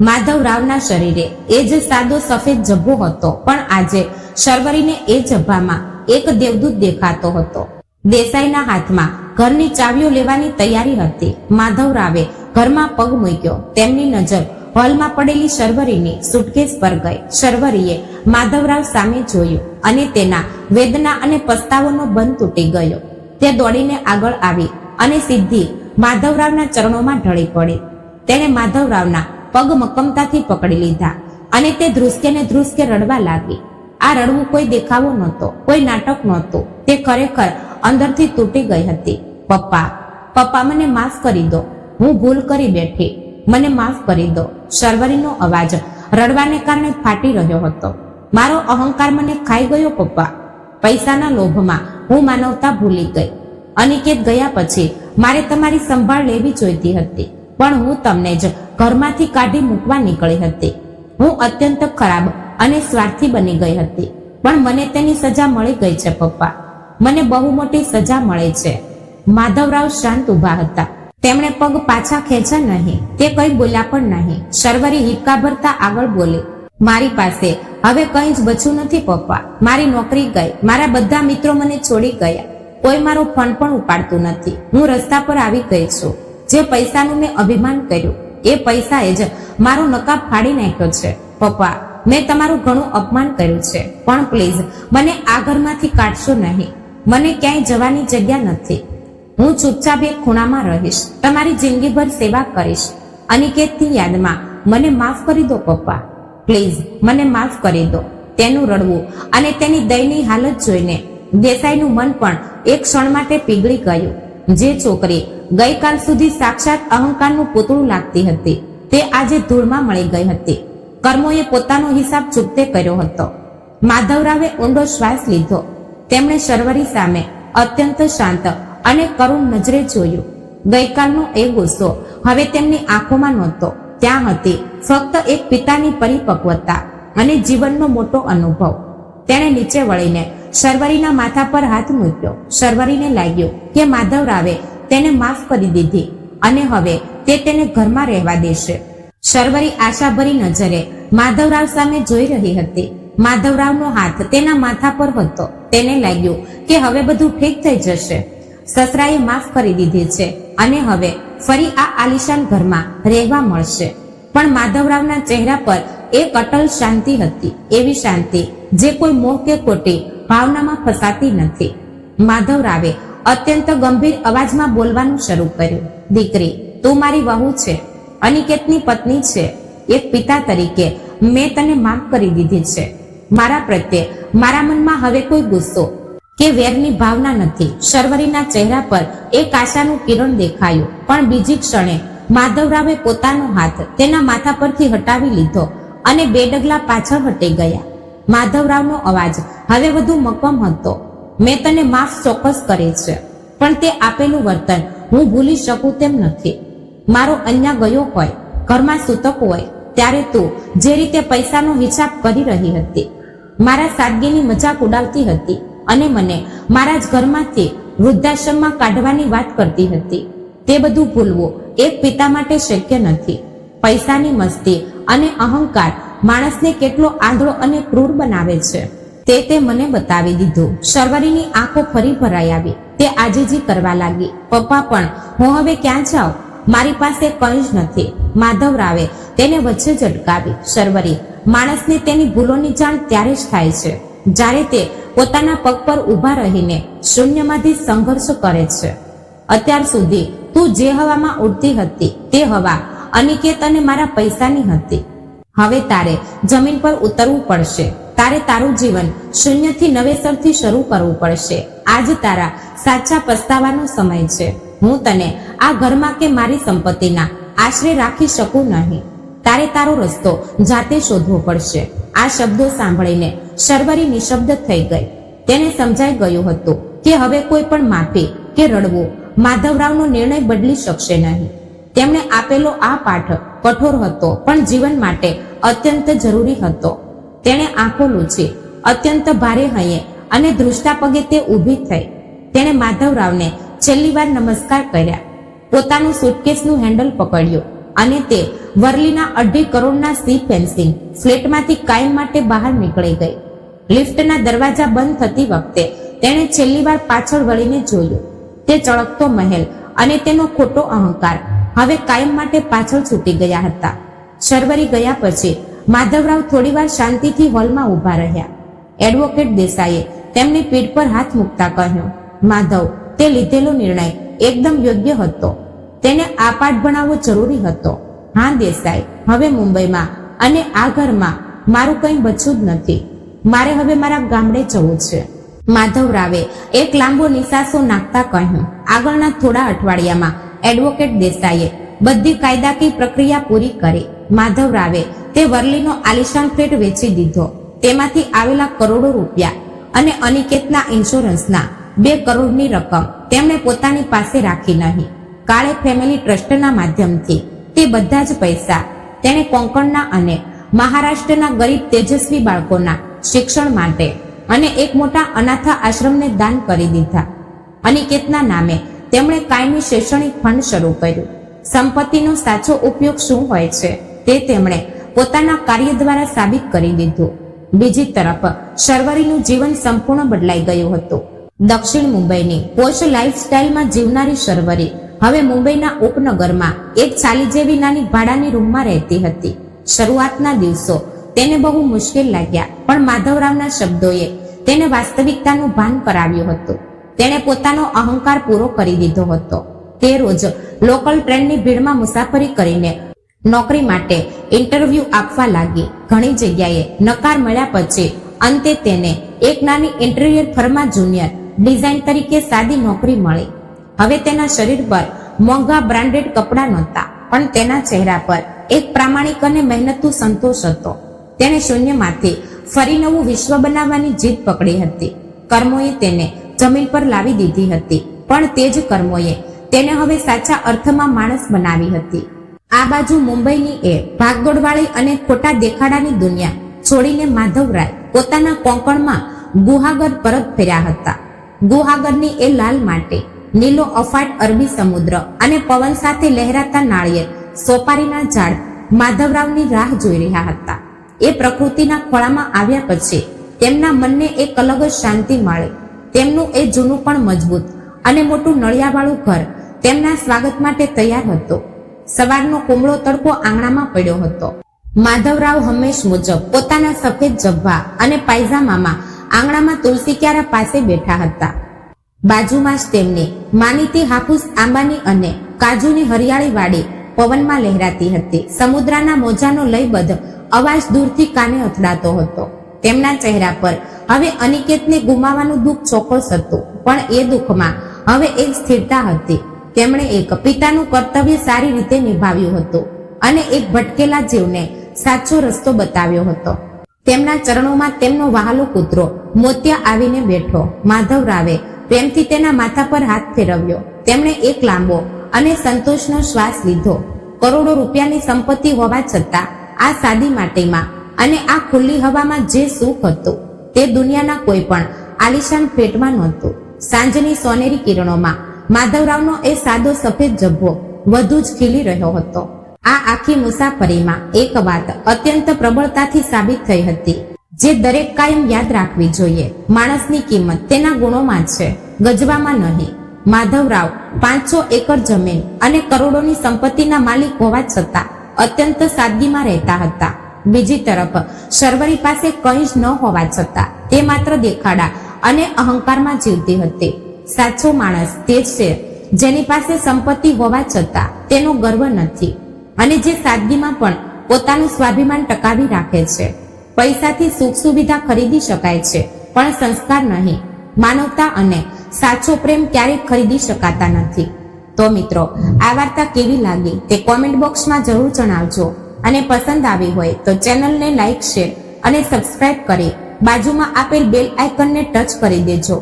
[SPEAKER 1] માધવરાવના શરીરે એ જ સાદો સફેદ જબ્બો હતો, પણ આજે શર્વરીને એ જબ્બામાં એક દેવદૂત દેખાતો હતો. દેસાઈના હાથમાં ઘરની ચાવીઓ લેવાની તૈયારી હતી. માધવરાવે ઘરમાં પગ મૂક્યો. તેમની નજર હોલમાં પડેલી શર્વરીની સુટકેસ પર ગઈ. શર્વરીએ માધવરાવ સામે જોયું અને તેના વેદના અને પસ્તાવોનો બંધ તૂટી ગયો. તે દોડીને આગળ આવી અને સીધી માધવરાવના ચરણોમાં ઢળી પડી. તેણે માધવરાવના પગ મક્કમતાથી પકડી લીધા અને તે ધ્રુસકે ને ધ્રુસકે રડવા લાગી. આ રડવું કોઈ દેખાવો નહોતો, કોઈ નાટક નહોતું. તે ખરેખર અંદરથી તૂટી ગઈ હતી. પપ્પા, પપ્પા, મને માફ કરી દો. હું ભૂલ કરી બેઠી. મને માફ કરી દો. શર્વરીનો અવાજ રડવાને કારણે ફાટી રહ્યો હતો. મારો અહંકાર મને ખાઈ ગયો પપ્પા. પૈસાના લોભમાં હું માનવતા ભૂલી ગઈ. અનિકેત ગયા પછી મારે તમારી સંભાળ લેવી જોઈતી હતી, પણ હું તમને જ ઘરમાંથી કાઢી મૂકવા નીકળી હતી. હું અત્યંત ખરાબ અને સ્વાર્થી બની ગઈ હતી, પણ મને તેની સજા મળી ગઈ છે પપ્પા. મને બહુ મોટી સજા મળે છે. માધવરાવ શાંત ઊભા હતા. તેમણે પગ પાછા ખેંચ્યા નહીં. તે કંઈ બોલ્યા પણ નહીં. શર્વરી હિક્કા ભરતા આગળ બોલી, મારી પાસે હવે કંઈ જ બચ્યું નથી પપ્પા. મારી નોકરી ગઈ. મારા બધા મિત્રો મને છોડી ગયા. કોઈ મારો ફોન પણ ઉપાડતું નથી. હું રસ્તા પર આવી ગઈ છું. જે પૈસાનું મેં અભિમાન કર્યું એ પૈસાએ જ મારો નકાબ ફાડી નાખ્યો છે. પપ્પા, મેં તમારું ઘણું અપમાન કર્યું છે, પણ પ્લીઝ મને આ ઘરમાંથી કાઢશો નહીં. મને ક્યાંય જવાની જગ્યા નથી. હું ચૂપચાપ એક ખૂણામાં રહીશ. તમારી જિંદગીભર સેવા કરીશ. અનિકેતની યાદમાં મને માફ કરી દો પપ્પા. પ્લીઝ મને માફ કરી દો. તેનું રડવું અને તેની દયનીય હાલત જોઈને દેસાઈનું મન પણ એક ક્ષણ માટે પીગળી ગયું. જે છોકરી ગઈકાલ સુધી સાક્ષાત અહંકારનું પૂતળું લાગતી હતી, તે આજે ધૂળમાં મળી ગઈ હતી. કર્મોએ પોતાનો હિસાબ ચૂકતે કર્યો હતો. માધવરાવે ઊંડો શ્વાસ લીધો. તેમણે શર્વરી સામે અત્યંત શાંત અને કરુણ નજરે જોયું. ગઈકાલનો એ ગુસ્સો હવે તેમની આંખોમાં નહોતો. ત્યાં હતી ફક્ત એક પિતાની પરિપક્વતા અને જીવનનો મોટો અનુભવ. તેણે નીચે વળીને શર્વરીના માથા પર હાથ મૂક્યો. શર્વરીને લાગ્યું કે માધવરાવે તેને માફ કરી દીધી અને હવે તે તેને ઘરમાં રહેવા દેશે. શર્વરી આશાભરી નજરે માધવરાવ સામે જોઈ રહી હતી. માધવરાવનો હાથ તેના માથા પર હતો. તેને લાગ્યું કે હવે બધું ઠીક થઈ જશે. સસરાએ માફ કરી દીધી છે અને હવે ફરી આ આલિશાન ઘરમાં રહેવા મળશે. પણ માધવરાવના ચહેરા પર એક અટલ શાંતિ હતી. એવી શાંતિ જે કોઈ મોહ કે ખોટી ભાવનામાં ફસાતી નથી. માધવરાવે અત્યંત ગંભીર અવાજમાં બોલવાનું શરૂ કર્યું. દીકરી, તું મારી વહુ છે, અનિકેતની પત્ની છે. એક પિતા તરીકે મેં તને માફ કરી દીધી છે. મારા પ્રત્યે મારા મનમાં હવે કોઈ ગુસ્સો કે વેરની ભાવના નથી. શર્વરીના ચહેરા પર એક આશાનું કિરણ દેખાયું, પણ બીજી ક્ષણે માધવરાવે પોતાનો હાથ તેના માથા પરથી હટાવી લીધો અને 2 ડગલા પાછળ હટી ગયા. માધવરાવનો અવાજ હવે વધુ મક્કમ હતો. મેં તને માફ ચોક્કસ કરી છે, પણ તે આપેલું વર્તન હું ભૂલી શકું તેમ નથી. મારો અન્યાય ગયો હોય, ઘરમાં સૂતક હોય, ત્યારે તું જે રીતે પૈસાનો હિસાબ કરી રહી હતી, મારા સાદગીની મજાક ઉડાવતી હતી અને મને મારા જ ઘરમાંથી વૃદ્ધાશ્રમમાં કાઢવાની વાત કરતી હતી. તે બધું ભૂલવું એક પિતા માટે શક્ય નથી. પૈસાની મસ્તી અને અહંકાર માણસને કેટલો આંધળો અને ક્રૂર બનાવે છે તે મને બતાવી દીધું. શર્વરીની આંખો ફરી ભરાઈ આવી. તે આજીજી કરવા લાગી. પપ્પા, પણ હું હવે ક્યાં જાઉં? મારી પાસે કંઈ જ નથી. માધવરાવે તેને વચ્ચે જ અટકાવી. શર્વરી, માણસને તેની ભૂલોની જાણ ત્યારે જ થાય છે જ્યારે તે પોતાના પગ પર ઊભા રહીને શૂન્યમાંથી સંઘર્ષ કરે છે. અત્યાર સુધી તું જે હવામાં ઉડતી હતી તે હવા અનિકેત અને મારા પૈસાની હતી. હવે તારે જમીન પર ઉતરવું પડશે. તારે તારું જીવન શૂન્યથી નવેસરથી શરૂ કરવું પડશે. આજ તારા સાચા પસ્તાવાનો સમય છે. હું તને આ ઘરમાં કે મારી સંપત્તિના આશરે રાખી શકું નહીં. તારે તારો રસ્તો જાતે શોધવો પડશે. આ શબ્દો સાંભળીને શર્વરી નિશબ્દ થઈ ગઈ. તેને સમજાઈ ગયું હતું કે હવે કોઈ પણ માફી કે રડવું માધવરાવનો નિર્ણય બદલી શકશે નહીં. તેમણે આપેલો આ પાઠ કઠોર હતો પણ જીવન માટે અત્યંત જરૂરી હતો. તેણે આંખો લૂછી અત્યંત ભારે હૈયે અને ધ્રુજતા પગે તે ઊભી થઈ. તેણે માધવરાવને છેલ્લી વાર નમસ્કાર કર્યા. પોતાનું સુટકેસનું હેન્ડલ પકડ્યું અને તે વર્લીના 2.5 કરોડના સી ફેન્સિંગ ફ્લેટમાંથી કાયમ માટે બહાર નીકળી ગઈ. લિફ્ટના દરવાજા બંધ થતી વખતે તેણે છેલ્લી વાર પાછળ વળીને જોયું. તે ચળકતો મહેલ અને તેનો ખોટો અહંકાર હવે કાયમ માટે પાછળ છૂટી ગયા હતા. શર્વરી ગયા પછી માધવરાવ થોડીવાર શાંતિથી હોલમાં ઊભા રહ્યા. એડવોકેટ દેસાઈએ તેમની પીઠ પર હાથ મૂકતા કહ્યું, માધવ, તે લીધેલો નિર્ણય એકદમ યોગ્ય હતો. તેને આ પાઠ ભણાવવો જરૂરી હતો. હા દેસાઈ, હવે મુંબઈમાં અને આ ઘરમાં મારું કંઈ બચ્યું જ નથી. મારે હવે મારા ગામડે જવું છે. માધવરાવે એક લાંબો નિસાસો નાખતા કહ્યું. આગળના થોડા અઠવાડિયામાં એડવોકેટ દેસાઈએ બધી કાયદાકીય પ્રક્રિયા પૂરી કરી. માધવરાવે તે વર્લીનો આલિશાન ફ્લેટ વેચી દીધો. તેમાંથી આવેલા કરોડો રૂપિયા અને અનિકેતના ઇન્સ્યોરન્સના 2 કરોડની રકમ તેમણે પોતાની પાસે રાખી નહીં. કાળે ફેમિલી ટ્રસ્ટના માધ્યમથી તે બધા જ પૈસા તેણે કોંકણના અને મહારાષ્ટ્રના ગરીબ તેજસ્વી બાળકોના શિક્ષણ માટે અને એક મોટા અનાથા આશ્રમને દાન કરી દીધા. અનિકેતના નામે તેમણે કાયમી શૈક્ષણિક ફંડ શરૂ કર્યું. સંપત્તિનો સાચો ઉપયોગ શું હોય છે તે તેમણે પોતાના કાર્ય દ્વારા સાબિત કરી દીધું. બીજી તરફ શર્વરીનું જીવન સંપૂર્ણ બદલાઈ ગયું હતું. દક્ષિણ મુંબઈની પોશ લાઇફસ્ટાઇલમાં જીવનારી શર્વરી હવે મુંબઈના ઉપનગરમાં એક ચાલી જેવી નાની ભાડાની રૂમમાં રહેતી હતી. શરૂઆતના દિવસો તેને બહુ મુશ્કેલ લાગ્યા, પણ માધવરાવના શબ્દોએ તેને વાસ્તવિકતાનું ભાન કરાવ્યું હતું. તેણે પોતાનો અહંકાર પૂરો કરી દીધો હતો. તે રોજ લોકલ ટ્રેનની ભીડમાં મુસાફરી કરીને નોકરી માટે ઇન્ટરવ્યૂ આપવા લાગી. ઘણી જગ્યાએ નકાર મળ્યા પછી અંતે તેને એક નાની ઇન્ટિરિયર ફર્મમાં જુનિયર ડિઝાઇન તરીકે સાદી નોકરી મળી. હવે તેના શરીર પર મોંઘા બ્રાન્ડેડ કપડાં નહોતા, પણ તેના ચહેરા પર એક પ્રામાણિક અને મહેનતુ સંતોષ હતો. તેણે શૂન્યમાંથી ફરી નવું વિશ્વ બનાવવાની જીદ પકડી હતી. કર્મોએ તેને જમીન પર લાવી દીધી હતી, પણ તે જ કર્મોએ તેને હવે સાચા અર્થમાં માણસ બનાવી હતી. આ બાજુ મુંબઈની એ ભાગદોડવાળી અને ખોટા દેખાડાની દુનિયા છોડીને માધવરાય પોતાના કોંકણમાં ગુહાગર પરત ફર્યા હતા. ગુહાગરની એ લાલ માટી, નીલો અફાટ અરબી સમુદ્ર અને પવન સાથે લહેરાતા નાળિયેર સોપારીના ઝાડ માધવરાવની રાહ જોઈ રહ્યા હતા. એ પ્રકૃતિના ખોળામાં આવ્યા પછી તેમના મનને એક અલગ જ શાંતિ મળી. તેમનું એ જૂનું પણ મજબૂત અને મોટું નળિયાવાળું ઘર તેમના સ્વાગત માટે તૈયાર હતું. સવારનો કુમળો તડકો આંગણામાં પડ્યો હતો. માધવરાવ હંમેશ મુજબ પોતાના સફેદ જબ્બા અને પાયજામામાં આંગણામાં તુલસી ક્યારા પાસે બેઠા હતા. બાજુમાં જ તેમની માનીતી હાફૂસ આંબાની અને કાજુની હરિયાળી વાડી પવનમાં લહેરાતી હતી. સમુદ્રના મોજાનો લયબદ્ધ અવાજ દૂરથી કાને અથડાતો હતો. તેમના ચહેરા પર હવે અનિકેતને ગુમાવવાનું દુઃખ ચોક્કસ હતું, પણ એ દુઃખમાં હવે એક સ્થિરતા હતી. તેમણે એક પિતાનું કર્તવ્ય સારી રીતે નિભાવ્યું હતું અને એક ભટકેલા જીવને સાચો રસ્તો બતાવ્યો હતો. તેમના ચરણોમાં તેમનો વહાલો કૂતરો મોતિયા આવીને બેઠો. માધવરાવે પ્રેમથી તેના માથા પર હાથ ફેરવ્યો. તેમણે એક લાંબો અને સંતોષનો શ્વાસ લીધો. કરોડો રૂપિયાની સંપત્તિ હોવા છતાં આ સાદી માટીમાં અને આ ખુલ્લી હવામાં જે સુખ હતું તે દુનિયાના કોઈ પણ આલિશાન ફ્લેટમાં નહોતું. સાંજની સોનેરી કિરણોમાં માધવરાવનો એ સાદો સફેદ જબ્બો વધુ જ ખીલી રહ્યો હતો. આ આખી મુસાફરીમાં એક વાત અત્યંત પ્રબળતાથી સાબિત થઈ હતી, જે દરેક કાયમ યાદ રાખવી જોઈએ. માણસની કિંમત તેના ગુણોમાં છે, ગજવામાં નહીં. માધવરાવ 500 એકર જમીન અને કરોડોની સંપત્તિના માલિક હોવા છતાં અત્યંત સાદગીમાં રહેતા હતા. બીજી તરફ શર્વરી પાસે કંઈ જ ન હોવા છતાં તે માત્ર દેખાડા અને અહંકારમાં જીવતી હતી. સાચો માણસ તે છે જેની પાસે સંપત્તિ હોવા છતાં તેનો ગર્વ નથી અને જે સાદગીમાં પણ પોતાનું સ્વાભિમાન ટકાવી રાખે છે. પૈસાથી સુખ સુવિધા ખરીદી શકાય છે, પણ સંસ્કાર નહીં. માનવતા અને સાચો પ્રેમ ક્યારેય ખરીદી શકાતા નથી. તો મિત્રો, આ વાર્તા કેવી લાગી તે કોમેન્ટ બોક્સમાં જરૂર જણાવજો અને પસંદ આવી હોય તો ચેનલને લાઈક, શેર અને સબસ્ક્રાઇબ કરી બાજુમાં આપેલ બેલ આઇકનને ટચ કરી દેજો.